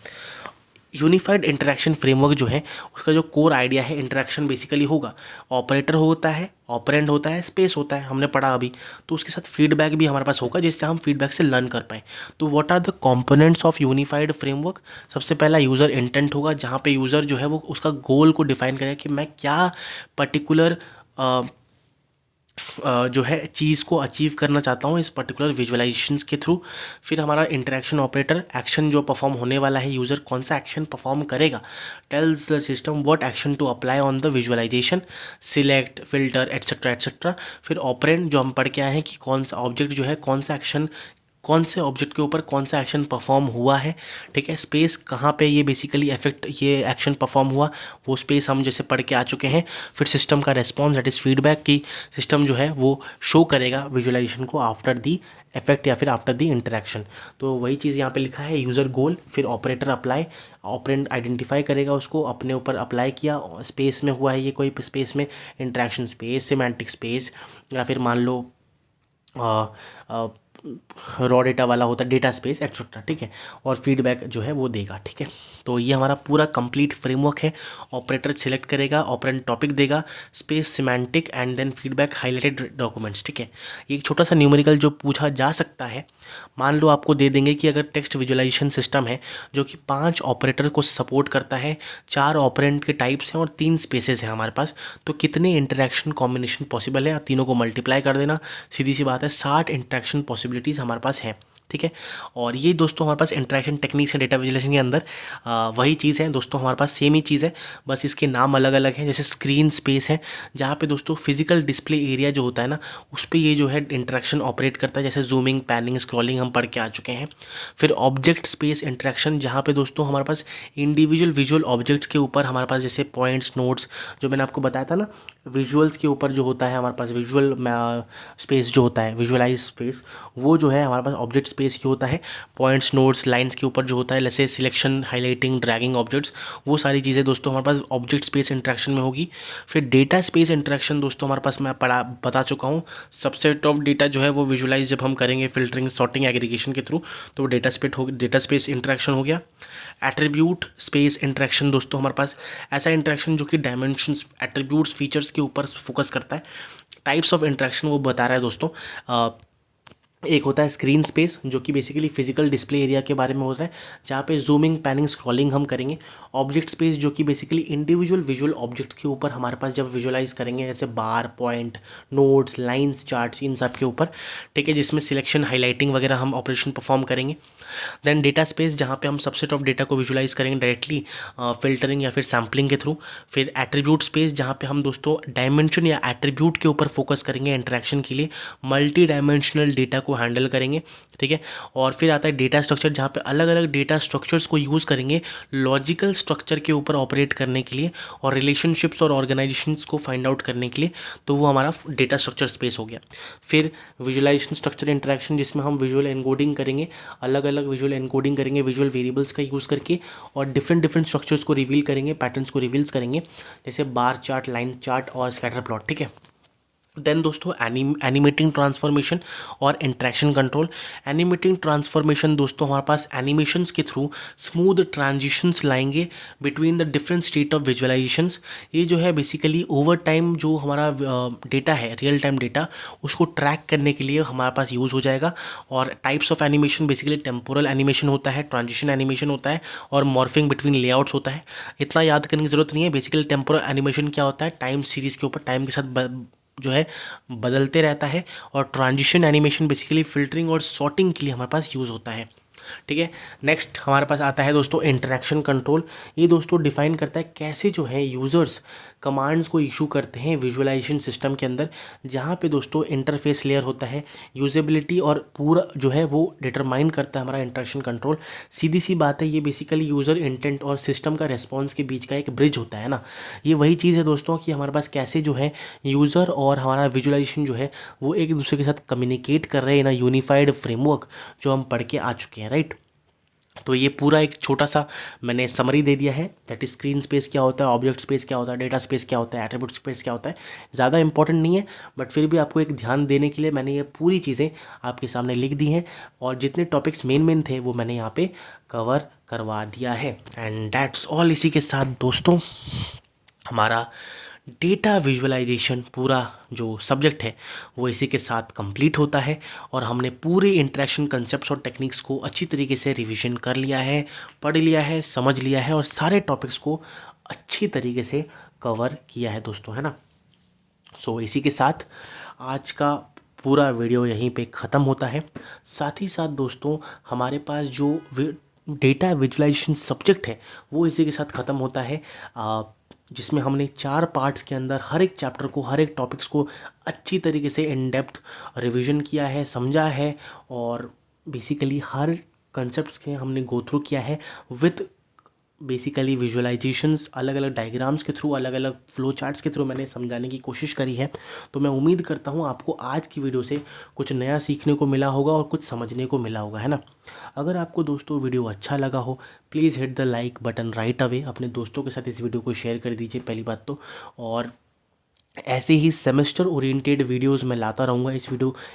यूनिफाइड इंटरेक्शन फ्रेमवर्क जो है उसका जो कोर आइडिया है, इंटरेक्शन बेसिकली होगा, ऑपरेटर होता है, ऑपरेंड होता है, स्पेस होता है, हमने पढ़ा अभी, तो उसके साथ फीडबैक भी हमारे पास होगा, जिससे हम फीडबैक से लर्न कर पाएँ। तो what are the components of unified framework. सबसे पहला यूज़र इंटेंट होगा, जहाँ पे यूज़र जो है वो उसका गोल को डिफाइन करेगा कि मैं क्या पर्टिकुलर जो है चीज़ को अचीव करना चाहता हूँ इस पर्टिकुलर विजुअलाइजेशंस के थ्रू। फिर हमारा इंटरेक्शन ऑपरेटर, एक्शन जो परफॉर्म होने वाला है, यूज़र कौन सा एक्शन परफॉर्म करेगा, tells the system what action to apply on the visualization, select, filter, etcetera etcetera. फिर ऑपरेंड जो हम पढ़ के आए हैं कि कौन सा ऑब्जेक्ट जो है कौन सा एक्शन, कौन से ऑब्जेक्ट के ऊपर कौन सा एक्शन परफॉर्म हुआ है, ठीक है। स्पेस कहाँ पे ये बेसिकली इफेक्ट, ये एक्शन परफॉर्म हुआ, वो स्पेस हम जैसे पढ़ के आ चुके हैं। फिर सिस्टम का रेस्पॉन्स, दैट इज़ फीडबैक, की सिस्टम जो है वो शो करेगा विजुअलाइजेशन को आफ्टर दी इफेक्ट या फिर आफ्टर दी इंटरेक्शन। तो वही चीज़ यहाँ पे लिखा है, यूज़र गोल, फिर ऑपरेटर अप्लाई, ऑपरेंड आइडेंटिफाई करेगा उसको, अपने ऊपर अप्लाई किया, स्पेस में हुआ है ये कोई स्पेस में, इंटरेक्शन स्पेस, सिमेंटिक स्पेस, या फिर मान लो रॉ डेटा वाला होता है, डेटा स्पेस एक्सेट्रा, ठीक है, और फीडबैक जो है वो देगा, ठीक है। तो ये हमारा पूरा कंप्लीट फ्रेमवर्क है। ऑपरेटर सिलेक्ट करेगा, ऑपरेंड टॉपिक देगा, space semantic and then feedback highlighted documents, ठीक है। एक छोटा सा न्यूमेरिकल जो पूछा जा सकता है, मान लो आपको दे देंगे कि अगर टेक्स्ट विजुअलाइजेशन सिस्टम है जो कि 5 ऑपरेटर को सपोर्ट करता है, 4 ऑपरेंड के टाइप्स हैं और 3 स्पेसेस हैं हमारे पास, तो कितने इंटरेक्शन कॉम्बिनेशन पॉसिबल है, आप तीनों को मल्टीप्लाई कर देना, सीधी सी बात है 60 इंटरेक्शन पॉसिबिलिटीज़ हमारे पास है, ठीक है। और ये दोस्तों हमारे पास इंटरेक्शन टेक्निक्स है डेटा विजुअलाइजेशन के अंदर, वही चीज़ है दोस्तों, हमारे पास सेम ही चीज़ है, बस इसके नाम अलग अलग हैं। जैसे स्क्रीन स्पेस है, जहाँ पे दोस्तों फिजिकल डिस्प्ले एरिया जो होता है ना, उस पर ये जो है इंटरेक्शन ऑपरेट करता है, जैसे जूमिंग, पैनिंग, स्क्रॉलिंग हम पढ़ के आ चुके हैं। फिर ऑब्जेक्ट स्पेस इंटरेक्शन, जहाँ पे दोस्तों हमारे पास इंडिविजुअल विजुअल ऑब्जेक्ट्स के ऊपर हमारे पास जैसे पॉइंट्स, नोट्स, जो मैंने आपको बताया था ना, विजुअल्स के ऊपर जो होता है हमारे पास विजुअल स्पेस जो होता है, विजुअलाइज स्पेस, वो जो है हमारे पास ऑब्जेक्ट स्पेस की होता है। पॉइंट्स, नोट्स, लाइंस के ऊपर जो होता है, जैसे सिलेक्शन, हाईलाइटिंग, ड्रैगिंग ऑब्जेक्ट्स, वो सारी चीज़ें दोस्तों हमारे पास ऑब्जेक्ट स्पेस इंटरेक्शन में होगी। फिर डेटा स्पेस इंटरेक्शन दोस्तों हमारे पास मैं बता चुका हूँ, सबसेट ऑफ डेटा जो है वो विजुअलाइज जब हम करेंगे फिल्टरिंग, सॉर्टिंग, एग्रीगेशन के थ्रू, तो डेटा स्पेस इंटरेक्शन हो गया। एट्रीब्यूट स्पेस इंटरेक्शन दोस्तों हमारे पास ऐसा इंटरेक्शन जो कि डायमेंशंस, एट्रीब्यूट्स, फीचर्स के ऊपर फोकस करता है। टाइप्स ऑफ इंटरेक्शन वो बता रहा है दोस्तों। एक होता है स्क्रीन स्पेस, जो कि बेसिकली फिजिकल डिस्प्ले एरिया के बारे में होता है, जहाँ पे जूमिंग, पैनिंग, स्क्रॉलिंग हम करेंगे। ऑब्जेक्ट स्पेस जो कि बेसिकली इंडिविजुअल विजुअल ऑब्जेक्ट्स के ऊपर हमारे पास जब विजुअलाइज करेंगे, जैसे बार, पॉइंट, नोट्स, लाइंस, चार्ट्स, इन सब के ऊपर, ठीक है, जिसमें सिलेक्शन, हाईलाइटिंग वगैरह हम ऑपरेशन परफॉर्म करेंगे। देन डेटा स्पेस, जहाँ पे हम सबसेट ऑफ डेटा को विजुअलाइज करेंगे डायरेक्टली फिल्टरिंग या फिर सैम्पलिंग के थ्रू। फिर एट्रीब्यूट स्पेस, जहाँ पे हम दोस्तों डायमेंशन या एट्रीब्यूट के ऊपर फोकस करेंगे इंटरेक्शन के लिए, मल्टी डायमेंशनल डेटा को हैंडल करेंगे, ठीक है। और फिर आता है डेटा स्ट्रक्चर, जहाँ पे अलग अलग डेटा स्ट्रक्चर्स को यूज़ करेंगे लॉजिकल स्ट्रक्चर के ऊपर ऑपरेट करने के लिए और रिलेशनशिप्स और ऑर्गेनाइजेशंस को फाइंड आउट करने के लिए, तो वो हमारा डेटा स्ट्रक्चर स्पेस हो गया। फिर विजुअलाइजेशन स्ट्रक्चर इंटरेक्शन, जिसमें हम विजुअल एनकोडिंग करेंगे, अलग अलग विजुअल एनकोडिंग करेंगे विजुअल वेरिएबल्स का यूज़ करके, और डिफरेंट डिफरेंट स्ट्रक्चर्स को रिवील करेंगे, पैटर्न्स को रिवील्स करेंगे, जैसे बार चार्ट, लाइन चार्ट और स्कैटर प्लॉट, ठीक है। देन दोस्तों एनिमेटिंग ट्रांसफॉर्मेशन और इंट्रैक्शन कंट्रोल। एनिमेटिंग ट्रांसफॉर्मेशन दोस्तों हमारे पास एनिमेशंस के थ्रू स्मूथ ट्रांजिशंस लाएंगे between the different state of visualisations. ये जो है बेसिकली ओवर टाइम जो हमारा डेटा है, रियल टाइम डेटा, उसको ट्रैक करने के लिए हमारे पास यूज़ हो जाएगा। और types of animation basically temporal animation होता है, ट्रांजिशन एनिमेशन होता है, और मॉर्फिंग बिटवीन लेआउट्स होता है। इतना याद करने की ज़रूरत नहीं है। बेसिकली टेम्पोरल एनिमेशन क्या होता है, टाइम सीरीज़ के ऊपर टाइम के साथ जो है बदलते रहता है, और ट्रांजिशन एनिमेशन बेसिकली फिल्टरिंग और सॉर्टिंग के लिए हमारे पास यूज़ होता है, ठीक है। नेक्स्ट हमारे पास आता है दोस्तों इंटरेक्शन कंट्रोल। ये दोस्तों डिफाइन करता है कैसे जो है यूज़र्स कमांड्स को इशू करते हैं विजुअलाइजेशन सिस्टम के अंदर, जहाँ पे दोस्तों इंटरफेस लेयर होता है, यूजेबिलिटी और पूरा जो है वो डिटरमाइन करता है हमारा इंटरेक्शन कंट्रोल। सीधी सी बात है, ये बेसिकली यूज़र इंटेंट और सिस्टम का रेस्पॉन्स के बीच का एक ब्रिज होता है ना। ये वही चीज़ है दोस्तों कि हमारे पास कैसे जो है यूज़र और हमारा विजुअलाइजेशन जो है वो एक दूसरे के साथ कम्युनिकेट कर रहे हैं ना, यूनिफाइड फ्रेमवर्क जो हम पढ़ के आ चुके हैं, राइट। तो ये पूरा एक छोटा सा मैंने समरी दे दिया है, दैट इज स्क्रीन स्पेस क्या होता है, ऑब्जेक्ट स्पेस क्या होता है, डेटा स्पेस क्या होता है, एट्रीब्यूट स्पेस क्या होता है। ज़्यादा इंपॉर्टेंट नहीं है, बट फिर भी आपको एक ध्यान देने के लिए मैंने ये पूरी चीज़ें आपके सामने लिख दी हैं, और जितने टॉपिक्स मेन मेन थे वो मैंने यहाँ पे कवर करवा दिया है। And that's all. इसी के साथ दोस्तों हमारा डेटा विजुअलाइजेशन पूरा जो सब्जेक्ट है वो इसी के साथ कंप्लीट होता है, और हमने पूरे इंटरेक्शन कंसेप्ट्स और टेक्निक्स को अच्छी तरीके से रिवीजन कर लिया है, पढ़ लिया है, समझ लिया है, और सारे टॉपिक्स को अच्छी तरीके से कवर किया है दोस्तों, है ना। सो इसी के साथ आज का पूरा वीडियो यहीं पे ख़त्म होता है। साथ ही साथ दोस्तों हमारे पास जो डेटा विजुअलाइजेशन सब्जेक्ट है वो इसी के साथ ख़त्म होता है, जिसमें हमने 4 पार्ट्स के अंदर हर एक चैप्टर को, हर एक टॉपिक्स को अच्छी तरीके से इन डेप्थ रिवीजन किया है, समझा है, और बेसिकली हर कंसेप्ट्स के हमने गो थ्रू किया है विथ बेसिकली विजुअलाइजेशंस, अलग अलग डायग्राम्स के थ्रू, अलग अलग फ्लो चार्ट्स के थ्रू मैंने समझाने की कोशिश करी है। तो मैं उम्मीद करता हूँ आपको आज की वीडियो से कुछ नया सीखने को मिला होगा और कुछ समझने को मिला होगा, है ना। अगर आपको दोस्तों वीडियो अच्छा लगा हो, please hit the like button right away. अपने दोस्तों के साथ इस वीडियो को शेयर कर दीजिए पहली बात तो, और ऐसे ही सेमेस्टर ओरिएंटेड वीडियोस मैं लाता रहूँगा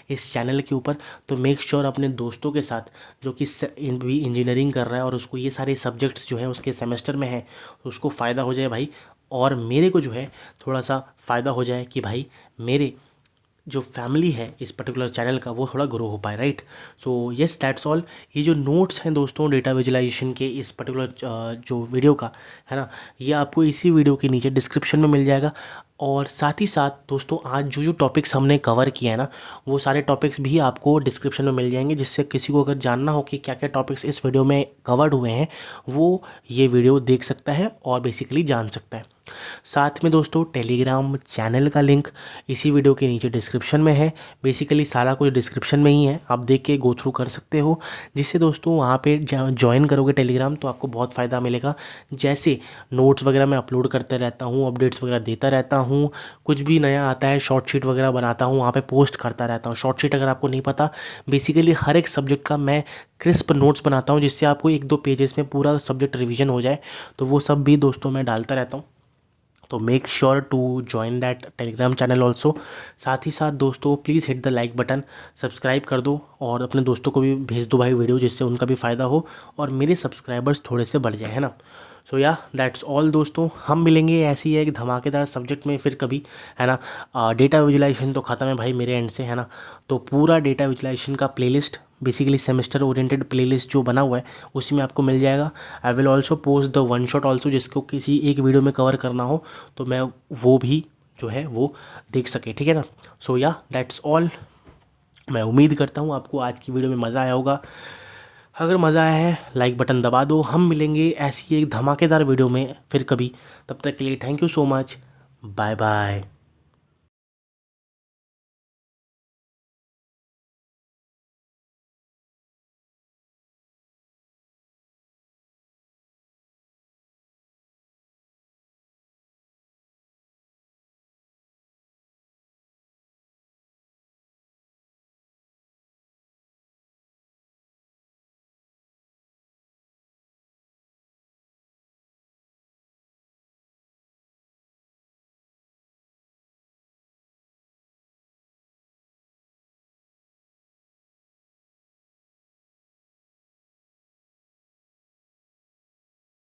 इस चैनल के ऊपर। तो मेक श्योर अपने दोस्तों के साथ जो कि भी इंजीनियरिंग कर रहा है और उसको ये सारे सब्जेक्ट्स जो हैं उसके सेमेस्टर में है, तो उसको फ़ायदा हो जाए भाई, और मेरे को जो है थोड़ा सा फ़ायदा हो जाए कि भाई मेरे जो फैमिली है इस पर्टिकुलर चैनल का वो थोड़ा ग्रो हो पाए, right. So yes, that's all. ये जो नोट्स हैं दोस्तों डेटा विजुलाइजेशन के इस पर्टिकुलर जो वीडियो का है ना, ये आपको इसी वीडियो के नीचे डिस्क्रिप्शन में मिल जाएगा। और साथ ही साथ दोस्तों आज जो जो टॉपिक्स हमने कवर किए हैं ना, वो सारे टॉपिक्स भी आपको डिस्क्रिप्शन में मिल जाएंगे, जिससे किसी को अगर जानना हो कि क्या क्या टॉपिक्स इस वीडियो में कवर्ड हुए हैं, वो ये वीडियो देख सकता है और बेसिकली जान सकता है। साथ में दोस्तों टेलीग्राम चैनल का लिंक इसी वीडियो के नीचे डिस्क्रिप्शन में है। बेसिकली सारा कुछ डिस्क्रिप्शन में ही है, आप देख के गो थ्रू कर सकते हो। जिससे दोस्तों वहाँ पे ज्वाइन करोगे टेलीग्राम तो आपको बहुत फ़ायदा मिलेगा। जैसे नोट्स वगैरह मैं अपलोड करते रहता हूँ, अपडेट्स वगैरह देता रहता हूँ, कुछ भी नया आता है शॉर्ट शीट वगैरह बनाता हूँ, वहाँ पे पोस्ट करता रहता हूँ। शॉर्ट शीट अगर आपको नहीं पता, बेसिकली हर एक सब्जेक्ट का मैं क्रिस्प नोट्स बनाता हूँ, जिससे आपको 1-2 पेजेस में पूरा सब्जेक्ट रिवीजन हो जाए। तो वो सब भी दोस्तों मैं डालता रहता हूँ, तो make sure to join that Telegram channel also. साथ ही साथ दोस्तों please hit the like button, subscribe कर दो और अपने दोस्तों को भी भेज दो भाई वीडियो, जिससे उनका भी फ़ायदा हो और मेरे सब्सक्राइबर्स थोड़े से बढ़ जाए, है ना। सो या दैट्स ऑल दोस्तों, हम मिलेंगे ऐसी ही एक धमाकेदार सब्जेक्ट में फिर कभी, है ना। डेटा विजुलाइजेशन तो ख़त्म है भाई मेरे एंड से, है ना। तो पूरा डेटा विजुलाइजेशन का playlist, basically semester oriented playlist जो बना हुआ है उसी में आपको मिल जाएगा। I will also post the one shot also, जिसको किसी एक वीडियो में कवर करना हो तो मैं वो भी जो है वो देख सके, ठीक है ना। सो या दैट्स ऑल। मैं उम्मीद करता हूँ आपको आज की वीडियो में मज़ा आया होगा। अगर मज़ा आया है लाइक बटन दबा दो। हम मिलेंगे ऐसी एक धमाकेदार वीडियो में फिर कभी, तब तक के लिए thank you so much, bye bye.